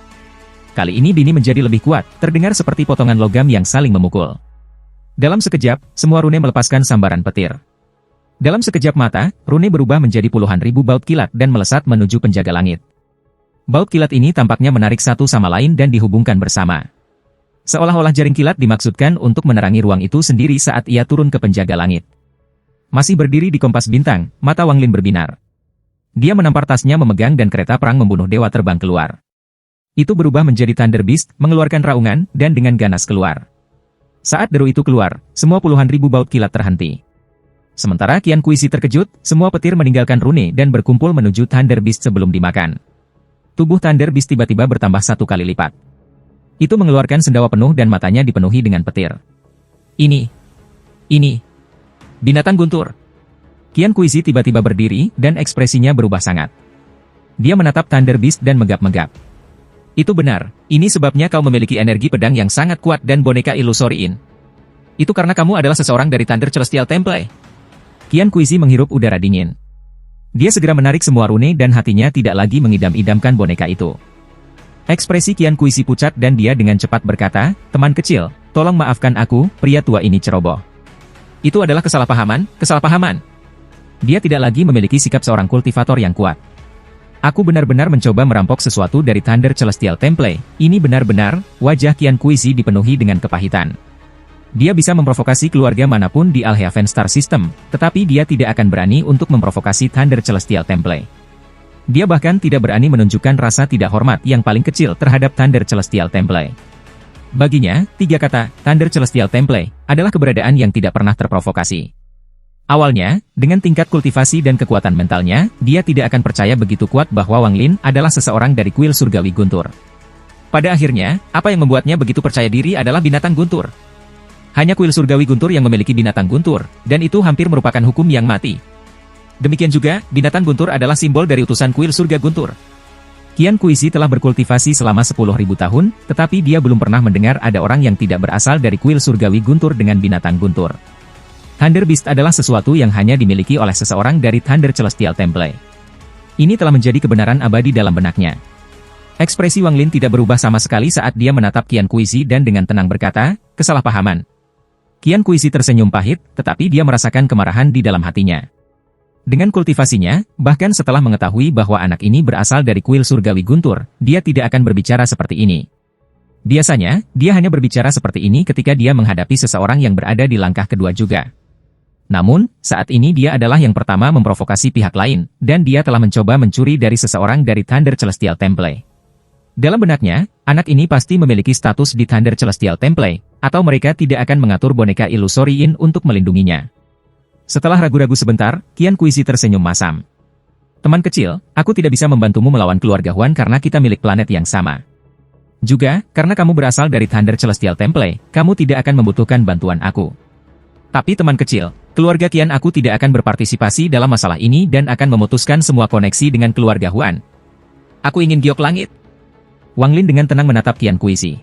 Kali ini Bini menjadi lebih kuat, terdengar seperti potongan logam yang saling memukul. Dalam sekejap, semua rune melepaskan sambaran petir. Dalam sekejap mata, rune berubah menjadi puluhan ribu baut kilat dan melesat menuju penjaga langit. Baut kilat ini tampaknya menarik satu sama lain dan dihubungkan bersama. Seolah-olah jaring kilat dimaksudkan untuk menerangi ruang itu sendiri saat ia turun ke penjaga langit. Masih berdiri di kompas bintang, mata Wang Lin berbinar. Dia menampar tasnya memegang dan kereta perang membunuh dewa terbang keluar. Itu berubah menjadi Thunder Beast, mengeluarkan raungan, dan dengan ganas keluar. Saat deru itu keluar, semua puluhan ribu baut kilat terhenti. Sementara Qian Kuisi terkejut, semua petir meninggalkan rune dan berkumpul menuju Thunder Beast sebelum dimakan. Tubuh Thunder Beast tiba-tiba bertambah 1 kali lipat. Itu mengeluarkan sendawa penuh dan matanya dipenuhi dengan petir. Ini. Binatang guntur. Qian Kuisi tiba-tiba berdiri dan ekspresinya berubah sangat. Dia menatap Thunder Beast dan megap-megap. Itu benar, ini sebabnya kau memiliki energi pedang yang sangat kuat dan boneka ilusoriin. Itu karena kamu adalah seseorang dari Thunder Celestial Temple. Qian Kuisi menghirup udara dingin. Dia segera menarik semua rune dan hatinya tidak lagi mengidam-idamkan boneka itu. Ekspresi Qian Kuisi pucat dan dia dengan cepat berkata, "Teman kecil, tolong maafkan aku, pria tua ini ceroboh. Itu adalah kesalahpahaman. Dia tidak lagi memiliki sikap seorang kultivator yang kuat. Aku benar-benar mencoba merampok sesuatu dari Thunder Celestial Temple. Ini benar-benar." Wajah Qian Kuisi dipenuhi dengan kepahitan. Dia bisa memprovokasi keluarga manapun di Alhaven Star System, tetapi dia tidak akan berani untuk memprovokasi Thunder Celestial Temple. Dia bahkan tidak berani menunjukkan rasa tidak hormat yang paling kecil terhadap Thunder Celestial Temple. Baginya, 3 kata, Thunder Celestial Temple, adalah keberadaan yang tidak pernah terprovokasi. Awalnya, dengan tingkat kultivasi dan kekuatan mentalnya, dia tidak akan percaya begitu kuat bahwa Wang Lin adalah seseorang dari kuil surgawi guntur. Pada akhirnya, apa yang membuatnya begitu percaya diri adalah binatang guntur. Hanya kuil surgawi guntur yang memiliki binatang guntur, dan itu hampir merupakan hukum yang mati. Demikian juga, binatang guntur adalah simbol dari utusan kuil surga guntur. Qian Kuisi telah berkultivasi selama 10.000 tahun, tetapi dia belum pernah mendengar ada orang yang tidak berasal dari kuil surgawi guntur dengan binatang guntur. Thunder Beast adalah sesuatu yang hanya dimiliki oleh seseorang dari Thunder Celestial Temple. Ini telah menjadi kebenaran abadi dalam benaknya. Ekspresi Wang Lin tidak berubah sama sekali saat dia menatap Qian Kuisi dan dengan tenang berkata, "Kesalahpahaman." Qian Kuisi tersenyum pahit, tetapi dia merasakan kemarahan di dalam hatinya. Dengan kultivasinya, bahkan setelah mengetahui bahwa anak ini berasal dari kuil surgawi guntur, dia tidak akan berbicara seperti ini. Biasanya, dia hanya berbicara seperti ini ketika dia menghadapi seseorang yang berada di langkah kedua juga. Namun, saat ini dia adalah yang pertama memprovokasi pihak lain, dan dia telah mencoba mencuri dari seseorang dari Thunder Celestial Temple. Dalam benaknya, anak ini pasti memiliki status di Thunder Celestial Temple, atau mereka tidak akan mengatur boneka ilusoriin untuk melindunginya. Setelah ragu-ragu sebentar, Qian Kuisi tersenyum masam. "Teman kecil, aku tidak bisa membantumu melawan keluarga Huan karena kita milik planet yang sama. Juga, karena kamu berasal dari Thunder Celestial Temple, kamu tidak akan membutuhkan bantuan aku. Tapi teman kecil, keluarga Qian aku tidak akan berpartisipasi dalam masalah ini dan akan memutuskan semua koneksi dengan keluarga Huan. Aku ingin giok langit. Wang Lin dengan tenang menatap Qian Kuisi.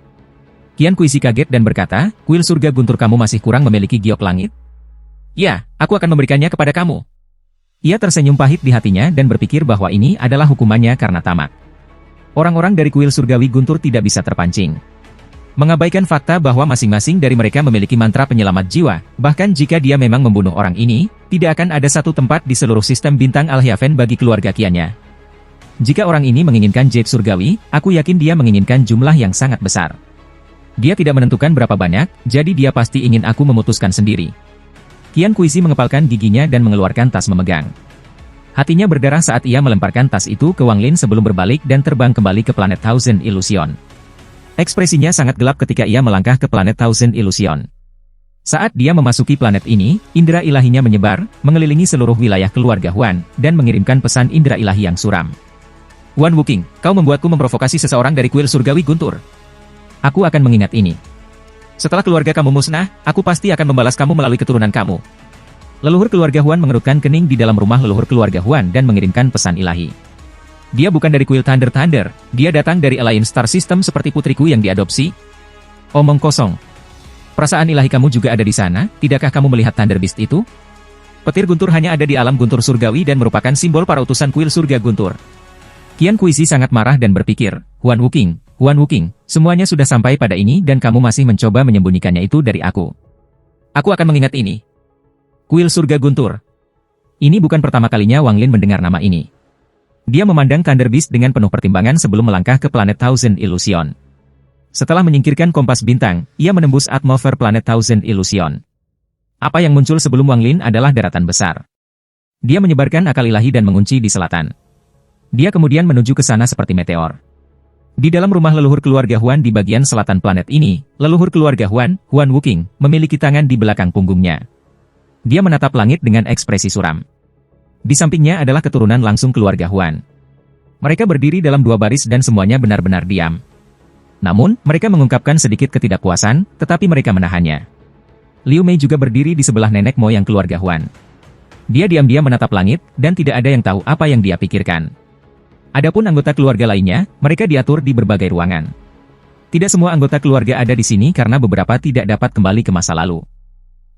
Qian Kuisi kaget dan berkata, kuil surga guntur kamu masih kurang memiliki giok langit? Ya, aku akan memberikannya kepada kamu. Ia tersenyum pahit di hatinya dan berpikir bahwa ini adalah hukumannya karena tamak. Orang-orang dari kuil surgawi guntur tidak bisa terpancing. Mengabaikan fakta bahwa masing-masing dari mereka memiliki mantra penyelamat jiwa, bahkan jika dia memang membunuh orang ini, tidak akan ada satu tempat di seluruh sistem bintang Al-Hyaven bagi keluarga Qiannya. Jika orang ini menginginkan jade surgawi, aku yakin dia menginginkan jumlah yang sangat besar. Dia tidak menentukan berapa banyak, jadi dia pasti ingin aku memutuskan sendiri. Qian Kuisi mengepalkan giginya dan mengeluarkan tas memegang. Hatinya berdarah saat ia melemparkan tas itu ke Wang Lin sebelum berbalik dan terbang kembali ke planet Thousand Illusion. Ekspresinya sangat gelap ketika ia melangkah ke planet Thousand Illusion. Saat dia memasuki planet ini, indera ilahinya menyebar, mengelilingi seluruh wilayah keluarga Huan, dan mengirimkan pesan indera ilahi yang suram. Huan Wuking, kau membuatku memprovokasi seseorang dari kuil surgawi guntur. Aku akan mengingat ini. Setelah keluarga kamu musnah, aku pasti akan membalas kamu melalui keturunan kamu. Leluhur keluarga Huan mengerutkan kening di dalam rumah leluhur keluarga Huan dan mengirimkan pesan ilahi. Dia bukan dari kuil Thunder Thunder, dia datang dari Alliance Star System seperti putriku yang diadopsi. Omong kosong. Perasaan ilahi kamu juga ada di sana, tidakkah kamu melihat Thunder Beast itu? Petir guntur hanya ada di alam guntur surgawi dan merupakan simbol para utusan kuil surga guntur. Qian Kuisi sangat marah dan berpikir, Huan Wuking, semuanya sudah sampai pada ini dan kamu masih mencoba menyembunyikannya itu dari aku. Aku akan mengingat ini. Kuil surga guntur. Ini bukan pertama kalinya Wang Lin mendengar nama ini. Dia memandang Thunder Beast dengan penuh pertimbangan sebelum melangkah ke planet Thousand Illusion. Setelah menyingkirkan kompas bintang, ia menembus atmosfer planet Thousand Illusion. Apa yang muncul sebelum Wang Lin adalah daratan besar. Dia menyebarkan akal ilahi dan mengunci di selatan. Dia kemudian menuju ke sana seperti meteor. Di dalam rumah leluhur keluarga Huan di bagian selatan planet ini, leluhur keluarga Huan, Huan Wuking, memiliki tangan di belakang punggungnya. Dia menatap langit dengan ekspresi suram. Di sampingnya adalah keturunan langsung keluarga Huan. Mereka berdiri dalam dua baris dan semuanya benar-benar diam. Namun, mereka mengungkapkan sedikit ketidakpuasan, tetapi mereka menahannya. Liu Mei juga berdiri di sebelah nenek moyang keluarga Huan. Dia diam-diam menatap langit, dan tidak ada yang tahu apa yang dia pikirkan. Adapun anggota keluarga lainnya, mereka diatur di berbagai ruangan. Tidak semua anggota keluarga ada di sini karena beberapa tidak dapat kembali ke masa lalu.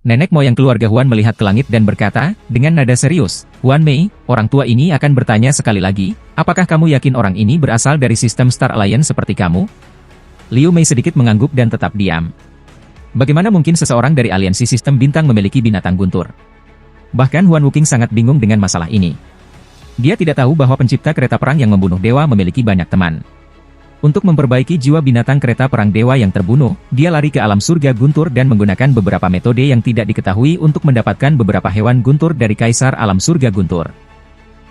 Nenek moyang keluarga Huan melihat ke langit dan berkata, dengan nada serius, Huan Mei, orang tua ini akan bertanya sekali lagi, apakah kamu yakin orang ini berasal dari sistem Star Alliance seperti kamu? Liu Mei sedikit mengangguk dan tetap diam. Bagaimana mungkin seseorang dari aliansi sistem bintang memiliki binatang guntur? Bahkan Huan Wuking sangat bingung dengan masalah ini. Dia tidak tahu bahwa pencipta kereta perang yang membunuh dewa memiliki banyak teman. Untuk memperbaiki jiwa binatang kereta perang dewa yang terbunuh, dia lari ke alam surga guntur dan menggunakan beberapa metode yang tidak diketahui untuk mendapatkan beberapa hewan guntur dari kaisar alam surga guntur.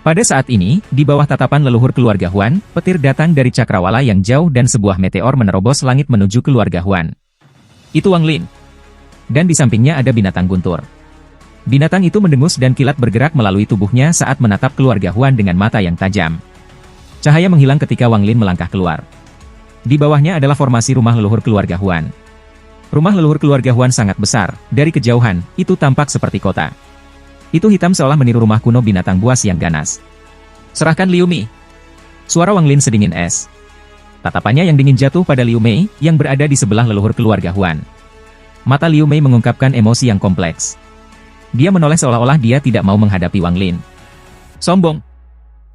Pada saat ini, di bawah tatapan leluhur keluarga Huan, petir datang dari cakrawala yang jauh dan sebuah meteor menerobos langit menuju keluarga Huan. Itu Wang Lin. Dan di sampingnya ada binatang guntur. Binatang itu mendengus dan kilat bergerak melalui tubuhnya saat menatap keluarga Huan dengan mata yang tajam. Cahaya menghilang ketika Wang Lin melangkah keluar. Di bawahnya adalah formasi rumah leluhur keluarga Huan. Rumah leluhur keluarga Huan sangat besar, dari kejauhan, itu tampak seperti kota. Itu hitam seolah meniru rumah kuno binatang buas yang ganas. Serahkan Liu Mei. Suara Wang Lin sedingin es. Tatapannya yang dingin jatuh pada Liu Mei, yang berada di sebelah leluhur keluarga Huan. Mata Liu Mei mengungkapkan emosi yang kompleks. Dia menoleh seolah-olah dia tidak mau menghadapi Wang Lin. Sombong.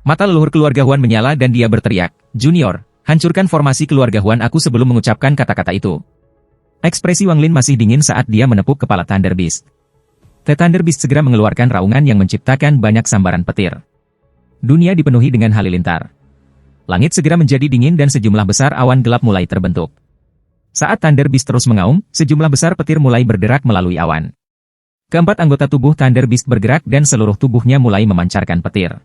Mata leluhur keluarga Huan menyala dan dia berteriak, Junior, hancurkan formasi keluarga Huan aku sebelum mengucapkan kata-kata itu. Ekspresi Wang Lin masih dingin saat dia menepuk kepala Thunder Beast. The Thunder Beast segera mengeluarkan raungan yang menciptakan banyak sambaran petir. Dunia dipenuhi dengan halilintar. Langit segera menjadi dingin dan sejumlah besar awan gelap mulai terbentuk. Saat Thunder Beast terus mengaum, sejumlah besar petir mulai berderak melalui awan. Keempat anggota tubuh Thunder Beast bergerak dan seluruh tubuhnya mulai memancarkan petir.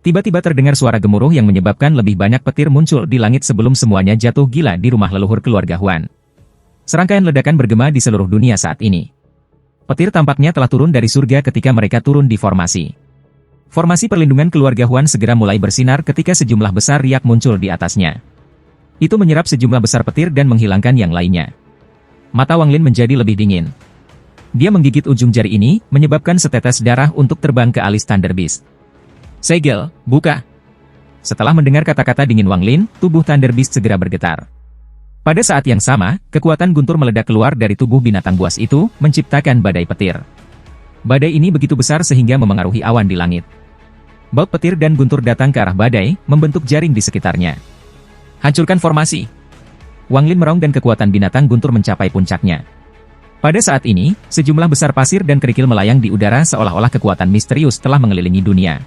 Tiba-tiba terdengar suara gemuruh yang menyebabkan lebih banyak petir muncul di langit sebelum semuanya jatuh gila di rumah leluhur keluarga Huan. Serangkaian ledakan bergema di seluruh dunia saat ini. Petir tampaknya telah turun dari surga ketika mereka turun di formasi. Formasi perlindungan keluarga Huan segera mulai bersinar ketika sejumlah besar riak muncul di atasnya. Itu menyerap sejumlah besar petir dan menghilangkan yang lainnya. Mata Wang Lin menjadi lebih dingin. Dia menggigit ujung jari ini, menyebabkan setetes darah untuk terbang ke alis Thunder Beast. Segel, buka! Setelah mendengar kata-kata dingin Wang Lin, tubuh Thunder Beast segera bergetar. Pada saat yang sama, kekuatan guntur meledak keluar dari tubuh binatang buas itu, menciptakan badai petir. Badai ini begitu besar sehingga memengaruhi awan di langit. Baut petir dan guntur datang ke arah badai, membentuk jaring di sekitarnya. Hancurkan formasi! Wang Lin meraung dan kekuatan binatang guntur mencapai puncaknya. Pada saat ini, sejumlah besar pasir dan kerikil melayang di udara seolah-olah kekuatan misterius telah mengelilingi dunia.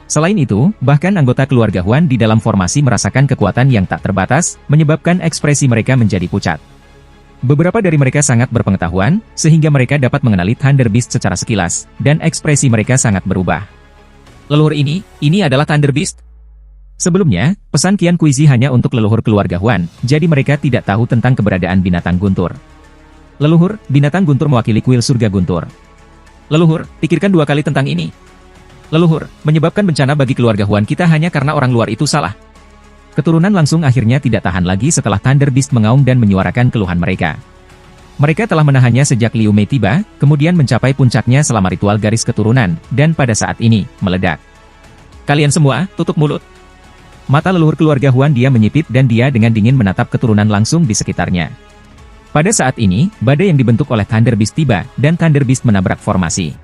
Selain itu, bahkan anggota keluarga Huan di dalam formasi merasakan kekuatan yang tak terbatas, menyebabkan ekspresi mereka menjadi pucat. Beberapa dari mereka sangat berpengetahuan, sehingga mereka dapat mengenali Thunder Beast secara sekilas, dan ekspresi mereka sangat berubah. Leluhur ini adalah Thunder Beast? Sebelumnya, pesan Qian Kuizi hanya untuk leluhur keluarga Huan, jadi mereka tidak tahu tentang keberadaan binatang guntur. Leluhur, binatang guntur mewakili kuil surga guntur. Leluhur, pikirkan 2 kali tentang ini. Leluhur, menyebabkan bencana bagi keluarga Huan kita hanya karena orang luar itu salah. Keturunan langsung akhirnya tidak tahan lagi setelah Thunder Beast mengaum dan menyuarakan keluhan mereka. Mereka telah menahannya sejak Liu Mei tiba, kemudian mencapai puncaknya selama ritual garis keturunan, dan pada saat ini, meledak. Kalian semua, tutup mulut. Mata leluhur keluarga Huan dia menyipit dan dia dengan dingin menatap keturunan langsung di sekitarnya. Pada saat ini, badai yang dibentuk oleh Thunder Beast tiba, dan Thunder Beast menabrak formasi.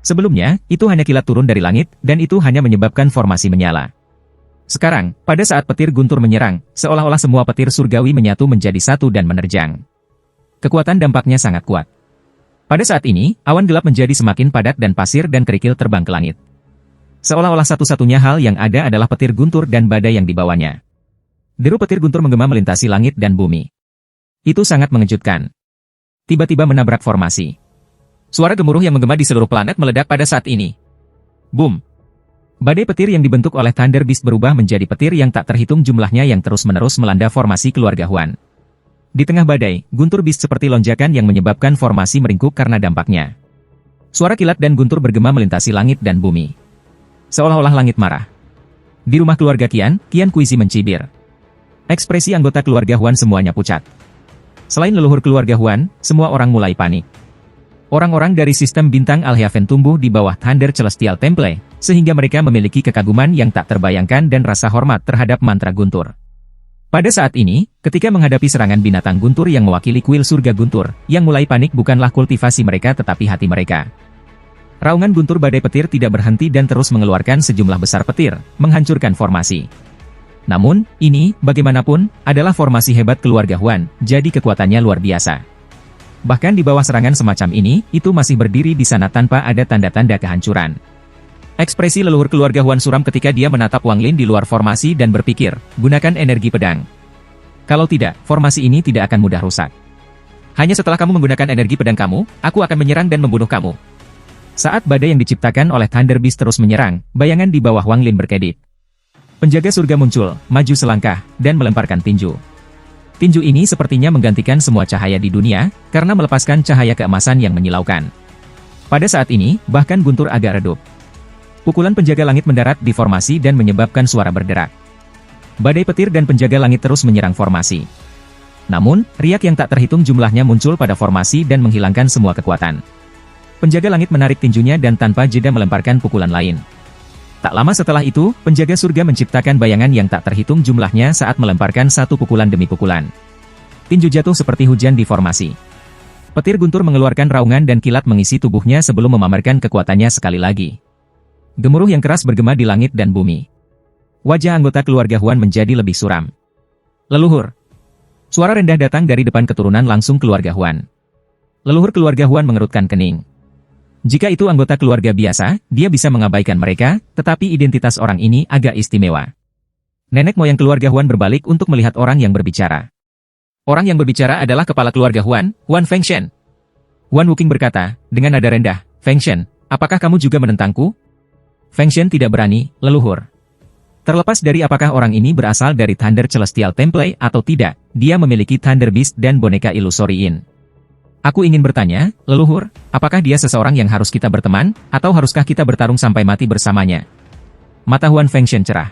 Sebelumnya, itu hanya kilat turun dari langit, dan itu hanya menyebabkan formasi menyala. Sekarang, pada saat petir guntur menyerang, seolah-olah semua petir surgawi menyatu menjadi satu dan menerjang. Kekuatan dampaknya sangat kuat. Pada saat ini, awan gelap menjadi semakin padat dan pasir dan kerikil terbang ke langit. Seolah-olah satu-satunya hal yang ada adalah petir guntur dan badai yang dibawanya. Deru petir guntur menggema melintasi langit dan bumi. Itu sangat mengejutkan. Tiba-tiba menabrak formasi. Suara gemuruh yang menggema di seluruh planet meledak pada saat ini. Boom! Badai petir yang dibentuk oleh Thunder Beast berubah menjadi petir yang tak terhitung jumlahnya yang terus-menerus melanda formasi keluarga Huan. Di tengah badai, guntur Beast seperti lonjakan yang menyebabkan formasi meringkuk karena dampaknya. Suara kilat dan guntur bergema melintasi langit dan bumi. Seolah-olah langit marah. Di rumah keluarga Qian Kuizi mencibir. Ekspresi anggota keluarga Huan semuanya pucat. Selain leluhur keluarga Huan, semua orang mulai panik. Orang-orang dari sistem bintang Al-Heaven tumbuh di bawah Thunder Celestial Temple, sehingga mereka memiliki kekaguman yang tak terbayangkan dan rasa hormat terhadap mantra guntur. Pada saat ini, ketika menghadapi serangan binatang guntur yang mewakili kuil surga guntur, yang mulai panik bukanlah kultivasi mereka tetapi hati mereka. Raungan guntur badai petir tidak berhenti dan terus mengeluarkan sejumlah besar petir, menghancurkan formasi. Namun, ini, bagaimanapun, adalah formasi hebat keluarga Huan, jadi kekuatannya luar biasa. Bahkan di bawah serangan semacam ini, itu masih berdiri di sana tanpa ada tanda-tanda kehancuran. Ekspresi leluhur keluarga Huan suram ketika dia menatap Wang Lin di luar formasi dan berpikir, gunakan energi pedang. Kalau tidak, formasi ini tidak akan mudah rusak. Hanya setelah kamu menggunakan energi pedang kamu, aku akan menyerang dan membunuh kamu. Saat badai yang diciptakan oleh Thunder Beast terus menyerang, bayangan di bawah Wang Lin berkedip. Penjaga surga muncul, maju selangkah, dan melemparkan tinju. Tinju ini sepertinya menggantikan semua cahaya di dunia, karena melepaskan cahaya keemasan yang menyilaukan. Pada saat ini, bahkan guntur agak redup. Pukulan penjaga langit mendarat di formasi dan menyebabkan suara berderak. Badai petir dan penjaga langit terus menyerang formasi. Namun, riak yang tak terhitung jumlahnya muncul pada formasi dan menghilangkan semua kekuatan. Penjaga langit menarik tinjunya dan tanpa jeda melemparkan pukulan lain. Tak lama setelah itu, penjaga surga menciptakan bayangan yang tak terhitung jumlahnya saat melemparkan satu pukulan demi pukulan. Tinju jatuh seperti hujan di formasi. Petir guntur mengeluarkan raungan dan kilat mengisi tubuhnya sebelum memamerkan kekuatannya sekali lagi. Gemuruh yang keras bergema di langit dan bumi. Wajah anggota keluarga Huan menjadi lebih suram. Leluhur. Suara rendah datang dari depan keturunan langsung keluarga Huan. Leluhur keluarga Huan mengerutkan kening. Jika itu anggota keluarga biasa, dia bisa mengabaikan mereka, tetapi identitas orang ini agak istimewa. Nenek moyang keluarga Huan berbalik untuk melihat orang yang berbicara. Orang yang berbicara adalah kepala keluarga Huan, Huan Fengshen. Huan Wuqing berkata, dengan nada rendah, Fengshen, apakah kamu juga menentangku? Fengshen tidak berani, leluhur. Terlepas dari apakah orang ini berasal dari Thunder Celestial Temple atau tidak, dia memiliki Thunder Beast dan boneka ilusori In. Aku ingin bertanya, leluhur, apakah dia seseorang yang harus kita berteman, atau haruskah kita bertarung sampai mati bersamanya? Mata Huan Fengshen cerah.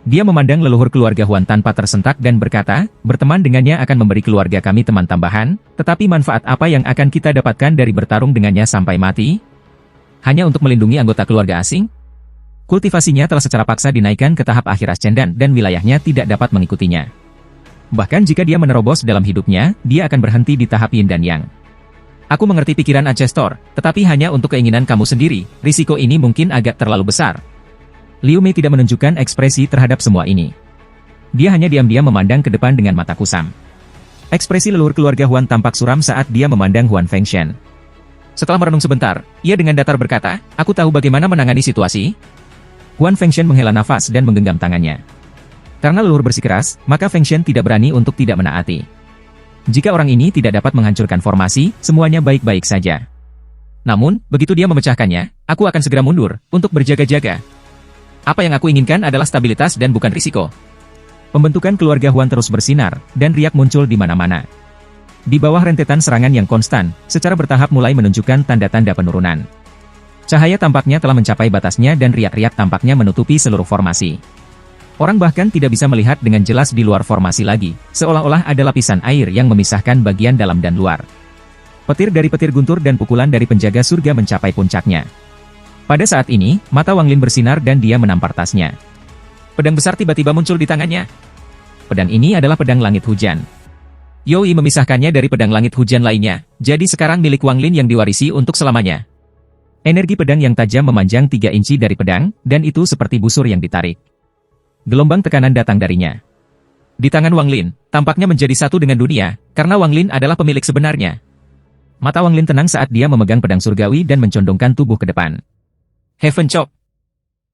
Dia memandang leluhur keluarga Huan tanpa tersentak dan berkata, berteman dengannya akan memberi keluarga kami teman tambahan, tetapi manfaat apa yang akan kita dapatkan dari bertarung dengannya sampai mati? Hanya untuk melindungi anggota keluarga asing? Kultivasinya telah secara paksa dinaikkan ke tahap akhir ascendan dan wilayahnya tidak dapat mengikutinya. Bahkan jika dia menerobos dalam hidupnya, dia akan berhenti di tahap yin dan yang. Aku mengerti pikiran Ancestor, tetapi hanya untuk keinginan kamu sendiri, risiko ini mungkin agak terlalu besar. Liu Mei tidak menunjukkan ekspresi terhadap semua ini. Dia hanya diam-diam memandang ke depan dengan mata kusam. Ekspresi leluhur keluarga Huan tampak suram saat dia memandang Huan Fengshen. Setelah merenung sebentar, ia dengan datar berkata, aku tahu bagaimana menangani situasi. Huan Fengshen menghela nafas dan menggenggam tangannya. Karena leluhur bersikeras, maka Fengshen tidak berani untuk tidak menaati. Jika orang ini tidak dapat menghancurkan formasi, semuanya baik-baik saja. Namun, begitu dia memecahkannya, aku akan segera mundur, untuk berjaga-jaga. Apa yang aku inginkan adalah stabilitas dan bukan risiko. Pembentukan keluarga Huan terus bersinar, dan riak muncul di mana-mana. Di bawah rentetan serangan yang konstan, secara bertahap mulai menunjukkan tanda-tanda penurunan. Cahaya tampaknya telah mencapai batasnya dan riak-riak tampaknya menutupi seluruh formasi. Orang bahkan tidak bisa melihat dengan jelas di luar formasi lagi, seolah-olah ada lapisan air yang memisahkan bagian dalam dan luar. Petir dari petir guntur dan pukulan dari penjaga surga mencapai puncaknya. Pada saat ini, mata Wang Lin bersinar dan dia menampar tasnya. Pedang besar tiba-tiba muncul di tangannya. Pedang ini adalah pedang langit hujan. Yoi memisahkannya dari pedang langit hujan lainnya, jadi sekarang milik Wang Lin yang diwarisi untuk selamanya. Energi pedang yang tajam memanjang 3 inci dari pedang, dan itu seperti busur yang ditarik. Gelombang tekanan datang darinya. Di tangan Wang Lin, tampaknya menjadi satu dengan dunia, karena Wang Lin adalah pemilik sebenarnya. Mata Wang Lin tenang saat dia memegang pedang surgawi dan mencondongkan tubuh ke depan. Heaven Chop.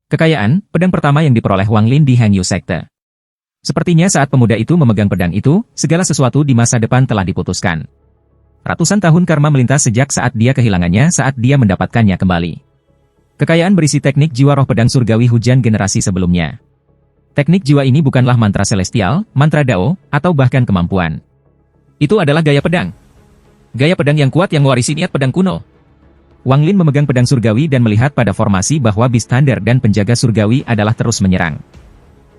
Kekayaan, pedang pertama yang diperoleh Wang Lin di Hangyu Sekte. Sepertinya saat pemuda itu memegang pedang itu, segala sesuatu di masa depan telah diputuskan. Ratusan tahun karma melintas sejak saat dia kehilangannya saat dia mendapatkannya kembali. Kekayaan berisi teknik jiwa roh pedang surgawi hujan generasi sebelumnya. Teknik jiwa ini bukanlah mantra celestial, mantra Dao, atau bahkan kemampuan. Itu adalah gaya pedang. Gaya pedang yang kuat yang mewarisi niat pedang kuno. Wang Lin memegang pedang surgawi dan melihat pada formasi bahwa Beastthunder dan penjaga surgawi adalah terus menyerang.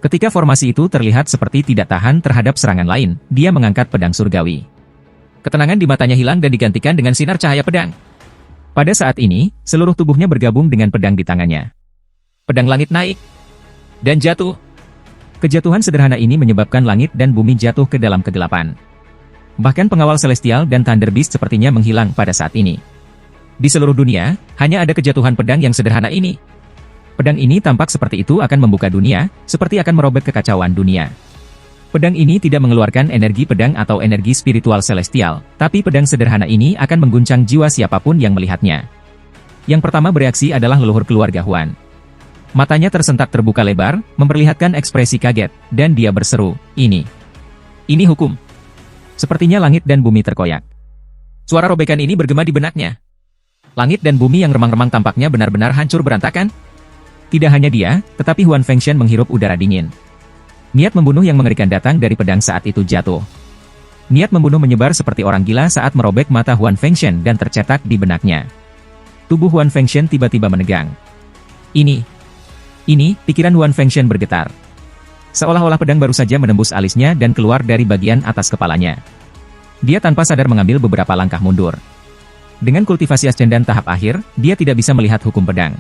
Ketika formasi itu terlihat seperti tidak tahan terhadap serangan lain, dia mengangkat pedang surgawi. Ketenangan di matanya hilang dan digantikan dengan sinar cahaya pedang. Pada saat ini, seluruh tubuhnya bergabung dengan pedang di tangannya. Pedang langit naik dan jatuh. Kejatuhan sederhana ini menyebabkan langit dan bumi jatuh ke dalam kegelapan. Bahkan pengawal celestial dan Thunder Beast sepertinya menghilang pada saat ini. Di seluruh dunia, hanya ada kejatuhan pedang yang sederhana ini. Pedang ini tampak seperti itu akan membuka dunia, seperti akan merobek kekacauan dunia. Pedang ini tidak mengeluarkan energi pedang atau energi spiritual celestial, tapi pedang sederhana ini akan mengguncang jiwa siapapun yang melihatnya. Yang pertama bereaksi adalah leluhur keluarga Huan. Matanya tersentak terbuka lebar, memperlihatkan ekspresi kaget, dan dia berseru, ini hukum. Sepertinya langit dan bumi terkoyak. Suara robekan ini bergema di benaknya. Langit dan bumi yang remang-remang tampaknya benar-benar hancur berantakan. Tidak hanya dia, tetapi Huan Fengshen menghirup udara dingin. Niat membunuh yang mengerikan datang dari pedang saat itu jatuh. Niat membunuh menyebar seperti orang gila saat merobek mata Huan Fengshen dan tercetak di benaknya. Tubuh Huan Fengshen tiba-tiba menegang. Ini, pikiran Huan Fengshen bergetar. Seolah-olah pedang baru saja menembus alisnya dan keluar dari bagian atas kepalanya. Dia tanpa sadar mengambil beberapa langkah mundur. Dengan kultivasi ascendan tahap akhir, dia tidak bisa melihat hukum pedang.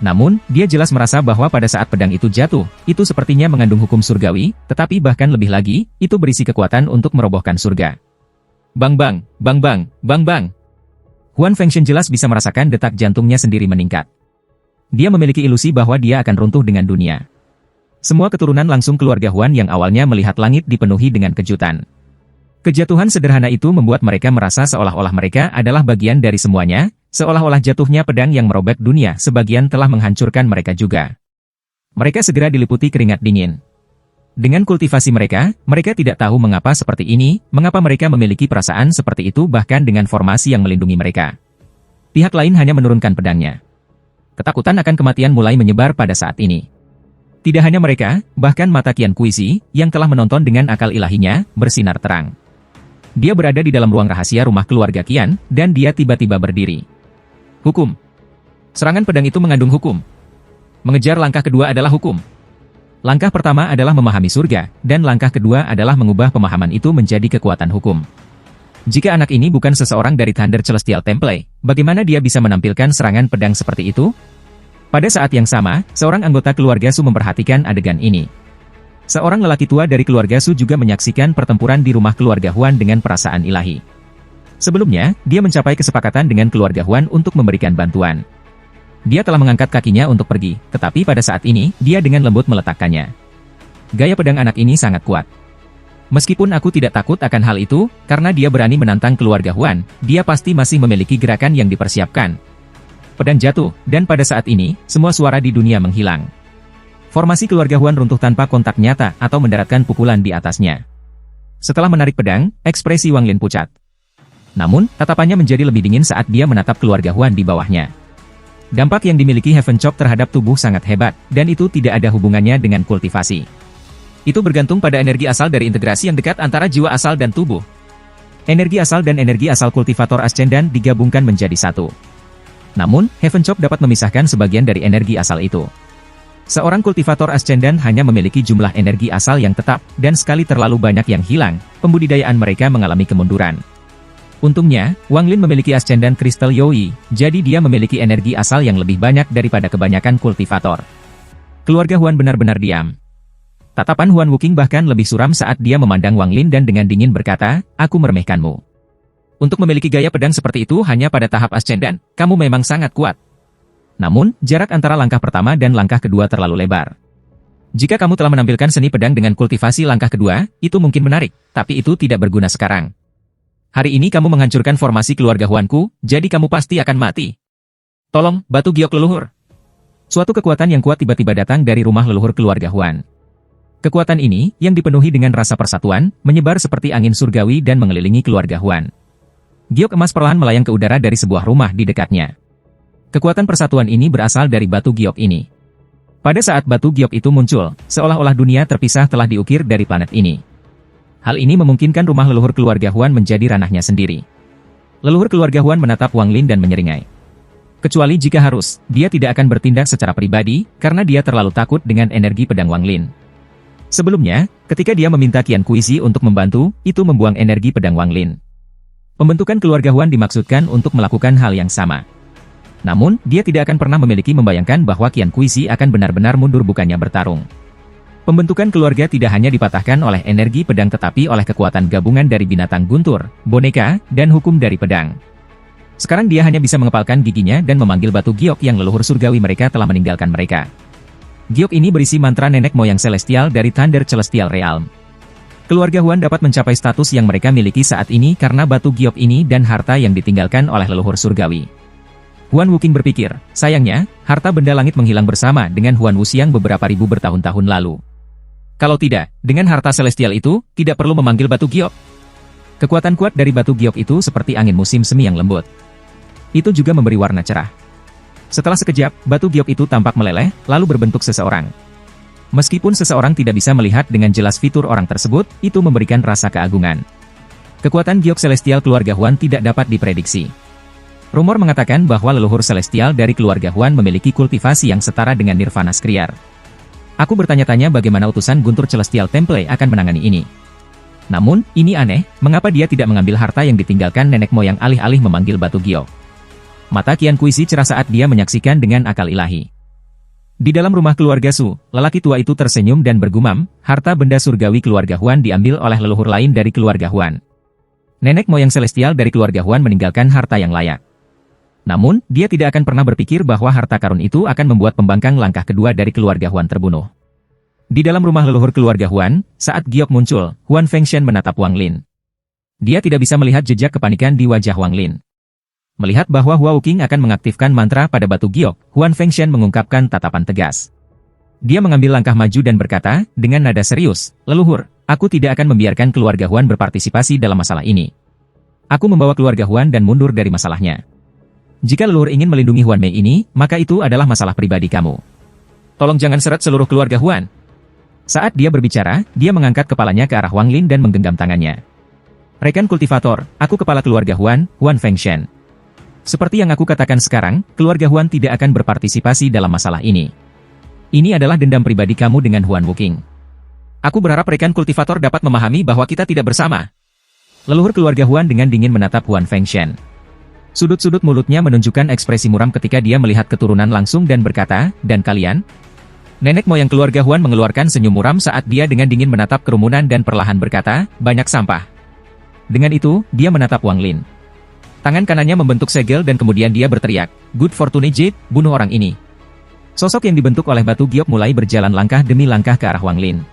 Namun, dia jelas merasa bahwa pada saat pedang itu jatuh, itu sepertinya mengandung hukum surgawi, tetapi bahkan lebih lagi, itu berisi kekuatan untuk merobohkan surga. Bang bang, bang bang, bang bang. Huan Fengshen jelas bisa merasakan detak jantungnya sendiri meningkat. Dia memiliki ilusi bahwa dia akan runtuh dengan dunia. Semua keturunan langsung keluarga Huan yang awalnya melihat langit dipenuhi dengan kejutan. Kejatuhan sederhana itu membuat mereka merasa seolah-olah mereka adalah bagian dari semuanya, seolah-olah jatuhnya pedang yang merobek dunia sebagian telah menghancurkan mereka juga. Mereka segera diliputi keringat dingin. Dengan kultivasi mereka tidak tahu mengapa seperti ini, mengapa mereka memiliki perasaan seperti itu bahkan dengan formasi yang melindungi mereka. Pihak lain hanya menurunkan pedangnya. Ketakutan akan kematian mulai menyebar pada saat ini. Tidak hanya mereka, bahkan mata Qian Kuisi, yang telah menonton dengan akal ilahinya, bersinar terang. Dia berada di dalam ruang rahasia rumah keluarga Qian, dan dia tiba-tiba berdiri. Hukum. Serangan pedang itu mengandung hukum. Mengejar langkah kedua adalah hukum. Langkah pertama adalah memahami surga, dan langkah kedua adalah mengubah pemahaman itu menjadi kekuatan hukum. Jika anak ini bukan seseorang dari Thunder Celestial Temple, bagaimana dia bisa menampilkan serangan pedang seperti itu? Pada saat yang sama, seorang anggota keluarga Su memperhatikan adegan ini. Seorang lelaki tua dari keluarga Su juga menyaksikan pertempuran di rumah keluarga Huan dengan perasaan ilahi. Sebelumnya, dia mencapai kesepakatan dengan keluarga Huan untuk memberikan bantuan. Dia telah mengangkat kakinya untuk pergi, tetapi pada saat ini, dia dengan lembut meletakkannya. Gaya pedang anak ini sangat kuat. Meskipun aku tidak takut akan hal itu, karena dia berani menantang keluarga Huan, dia pasti masih memiliki gerakan yang dipersiapkan. Pedang jatuh, dan pada saat ini, semua suara di dunia menghilang. Formasi keluarga Huan runtuh tanpa kontak nyata atau mendaratkan pukulan di atasnya. Setelah menarik pedang, ekspresi Wang Lin pucat. Namun, tatapannya menjadi lebih dingin saat dia menatap keluarga Huan di bawahnya. Dampak yang dimiliki Heaven Chop terhadap tubuh sangat hebat, dan itu tidak ada hubungannya dengan kultivasi. Itu bergantung pada energi asal dari integrasi yang dekat antara jiwa asal dan tubuh. Energi asal dan energi asal kultivator Ascendan digabungkan menjadi satu. Namun, Heaven Chop dapat memisahkan sebagian dari energi asal itu. Seorang kultivator Ascendan hanya memiliki jumlah energi asal yang tetap, dan sekali terlalu banyak yang hilang, pembudidayaan mereka mengalami kemunduran. Untungnya, Wang Lin memiliki Ascendan Kristal Yoi, jadi dia memiliki energi asal yang lebih banyak daripada kebanyakan kultivator. Keluarga Huan benar-benar diam. Tatapan Huan Wuking bahkan lebih suram saat dia memandang Wang Lin dan dengan dingin berkata, "Aku meremehkanmu. Untuk memiliki gaya pedang seperti itu hanya pada tahap Ascendan, kamu memang sangat kuat. Namun, jarak antara langkah pertama dan langkah kedua terlalu lebar. Jika kamu telah menampilkan seni pedang dengan kultivasi langkah kedua, itu mungkin menarik, tapi itu tidak berguna sekarang. Hari ini kamu menghancurkan formasi keluarga Huanku, jadi kamu pasti akan mati. Tolong, batu giok leluhur." Suatu kekuatan yang kuat tiba-tiba datang dari rumah leluhur keluarga Huan. Kekuatan ini, yang dipenuhi dengan rasa persatuan, menyebar seperti angin surgawi dan mengelilingi keluarga Huan. Giok emas perlahan melayang ke udara dari sebuah rumah di dekatnya. Kekuatan persatuan ini berasal dari batu giok ini. Pada saat batu giok itu muncul, seolah-olah dunia terpisah telah diukir dari planet ini. Hal ini memungkinkan rumah leluhur keluarga Huan menjadi ranahnya sendiri. Leluhur keluarga Huan menatap Wang Lin dan menyeringai. Kecuali jika harus, dia tidak akan bertindak secara pribadi, karena dia terlalu takut dengan energi pedang Wang Lin. Sebelumnya, ketika dia meminta Qian Kuisi untuk membantu, itu membuang energi pedang Wang Lin. Pembentukan keluarga Huan dimaksudkan untuk melakukan hal yang sama. Namun, dia tidak akan pernah membayangkan bahwa Qian Kuisi akan benar-benar mundur bukannya bertarung. Pembentukan keluarga tidak hanya dipatahkan oleh energi pedang tetapi oleh kekuatan gabungan dari binatang guntur, boneka, dan hukum dari pedang. Sekarang dia hanya bisa mengepalkan giginya dan memanggil batu giok yang leluhur surgawi mereka telah meninggalkan mereka. Giok ini berisi mantra nenek moyang celestial dari Thunder Celestial Realm. Keluarga Huan dapat mencapai status yang mereka miliki saat ini karena batu giok ini dan harta yang ditinggalkan oleh leluhur surgawi. Huan Wuking berpikir, sayangnya, harta benda langit menghilang bersama dengan Huan Wuxiang beberapa ribu bertahun-tahun lalu. Kalau tidak, dengan harta celestial itu, tidak perlu memanggil batu giok. Kekuatan kuat dari batu giok itu seperti angin musim semi yang lembut. Itu juga memberi warna cerah. Setelah sekejap, batu giok itu tampak meleleh, lalu berbentuk seseorang. Meskipun seseorang tidak bisa melihat dengan jelas fitur orang tersebut, itu memberikan rasa keagungan. Kekuatan giok celestial keluarga Huan tidak dapat diprediksi. Rumor mengatakan bahwa leluhur celestial dari keluarga Huan memiliki kultivasi yang setara dengan Nirvana Skriar. Aku bertanya-tanya bagaimana utusan Guntur Celestial Temple akan menangani ini. Namun, ini aneh, mengapa dia tidak mengambil harta yang ditinggalkan nenek moyang alih-alih memanggil batu giok. Mata Qian Kuisi cerah saat dia menyaksikan dengan akal ilahi. Di dalam rumah keluarga Su, lelaki tua itu tersenyum dan bergumam, harta benda surgawi keluarga Huan diambil oleh leluhur lain dari keluarga Huan. Nenek moyang celestial dari keluarga Huan meninggalkan harta yang layak. Namun, dia tidak akan pernah berpikir bahwa harta karun itu akan membuat pembangkang langkah kedua dari keluarga Huan terbunuh. Di dalam rumah leluhur keluarga Huan, saat giok muncul, Huan Fengshen menatap Wang Lin. Dia tidak bisa melihat jejak kepanikan di wajah Wang Lin. Melihat bahwa Hua Wuking akan mengaktifkan mantra pada batu giok, Huan Fengshen mengungkapkan tatapan tegas. Dia mengambil langkah maju dan berkata, dengan nada serius, "Leluhur, aku tidak akan membiarkan keluarga Huan berpartisipasi dalam masalah ini. Aku membawa keluarga Huan dan mundur dari masalahnya. Jika leluhur ingin melindungi Huan Mei ini, maka itu adalah masalah pribadi kamu. Tolong jangan seret seluruh keluarga Huan." Saat dia berbicara, dia mengangkat kepalanya ke arah Wang Lin dan menggenggam tangannya. "Rekan kultivator, aku kepala keluarga Huan, Huan Fengshen. Seperti yang aku katakan sekarang, keluarga Huan tidak akan berpartisipasi dalam masalah ini. Ini adalah dendam pribadi kamu dengan Huan Wuking. Aku berharap rekan kultivator dapat memahami bahwa kita tidak bersama. Leluhur keluarga Huan dengan dingin menatap Huan Fengshen. Sudut-sudut mulutnya menunjukkan ekspresi muram ketika dia melihat keturunan langsung dan berkata, "Dan kalian?" Nenek moyang keluarga Huan mengeluarkan senyum muram saat dia dengan dingin menatap kerumunan dan perlahan berkata, "Banyak sampah." Dengan itu, dia menatap Wang Lin. Tangan kanannya membentuk segel dan kemudian dia berteriak, "Good fortune Jade, bunuh orang ini." Sosok yang dibentuk oleh batu giok mulai berjalan langkah demi langkah ke arah Wang Lin.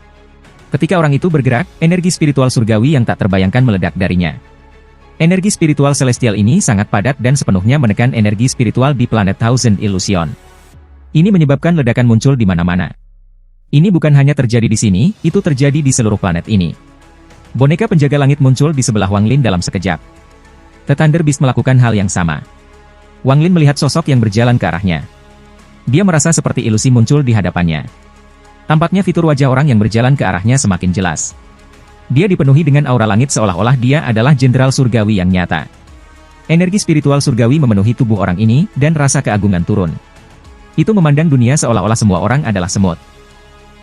Ketika orang itu bergerak, energi spiritual surgawi yang tak terbayangkan meledak darinya. Energi spiritual celestial ini sangat padat dan sepenuhnya menekan energi spiritual di planet Thousand Illusion. Ini menyebabkan ledakan muncul di mana-mana. Ini bukan hanya terjadi di sini, itu terjadi di seluruh planet ini. Boneka penjaga langit muncul di sebelah Wang Lin dalam sekejap. The Thunder Beast melakukan hal yang sama. Wang Lin melihat sosok yang berjalan ke arahnya. Dia merasa seperti ilusi muncul di hadapannya. Tampaknya fitur wajah orang yang berjalan ke arahnya semakin jelas. Dia dipenuhi dengan aura langit seolah-olah dia adalah jenderal surgawi yang nyata. Energi spiritual surgawi memenuhi tubuh orang ini, dan rasa keagungan turun. Itu memandang dunia seolah-olah semua orang adalah semut.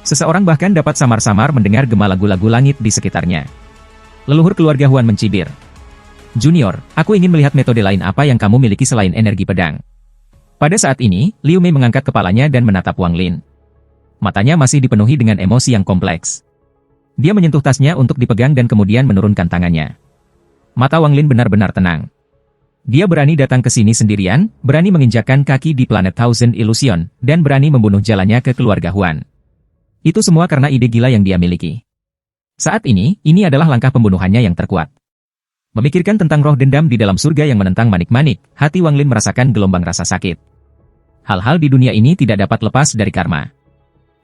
Seseorang bahkan dapat samar-samar mendengar gema lagu-lagu langit di sekitarnya. Leluhur keluarga Huan mencibir. "Junior, aku ingin melihat metode lain apa yang kamu miliki selain energi pedang." Pada saat ini, Liu Mei mengangkat kepalanya dan menatap Wang Lin. Matanya masih dipenuhi dengan emosi yang kompleks. Dia menyentuh tasnya untuk dipegang dan kemudian menurunkan tangannya. Mata Wang Lin benar-benar tenang. Dia berani datang ke sini sendirian, berani menginjakkan kaki di planet Thousand Illusion, dan berani membunuh jalannya ke keluarga Huan. Itu semua karena ide gila yang dia miliki. Saat ini adalah langkah pembunuhannya yang terkuat. Memikirkan tentang roh dendam di dalam surga yang menentang manik-manik, hati Wang Lin merasakan gelombang rasa sakit. Hal-hal di dunia ini tidak dapat lepas dari karma.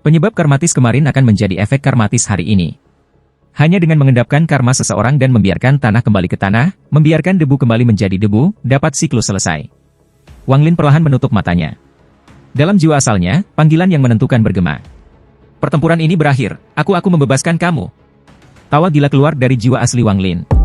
Penyebab karmatis kemarin akan menjadi efek karmatis hari ini. Hanya dengan mengendapkan karma seseorang dan membiarkan tanah kembali ke tanah, membiarkan debu kembali menjadi debu, dapat siklus selesai. Wang Lin perlahan menutup matanya. Dalam jiwa asalnya, panggilan yang menentukan bergema. "Pertempuran ini berakhir, aku membebaskan kamu." Tawa gila keluar dari jiwa asli Wang Lin.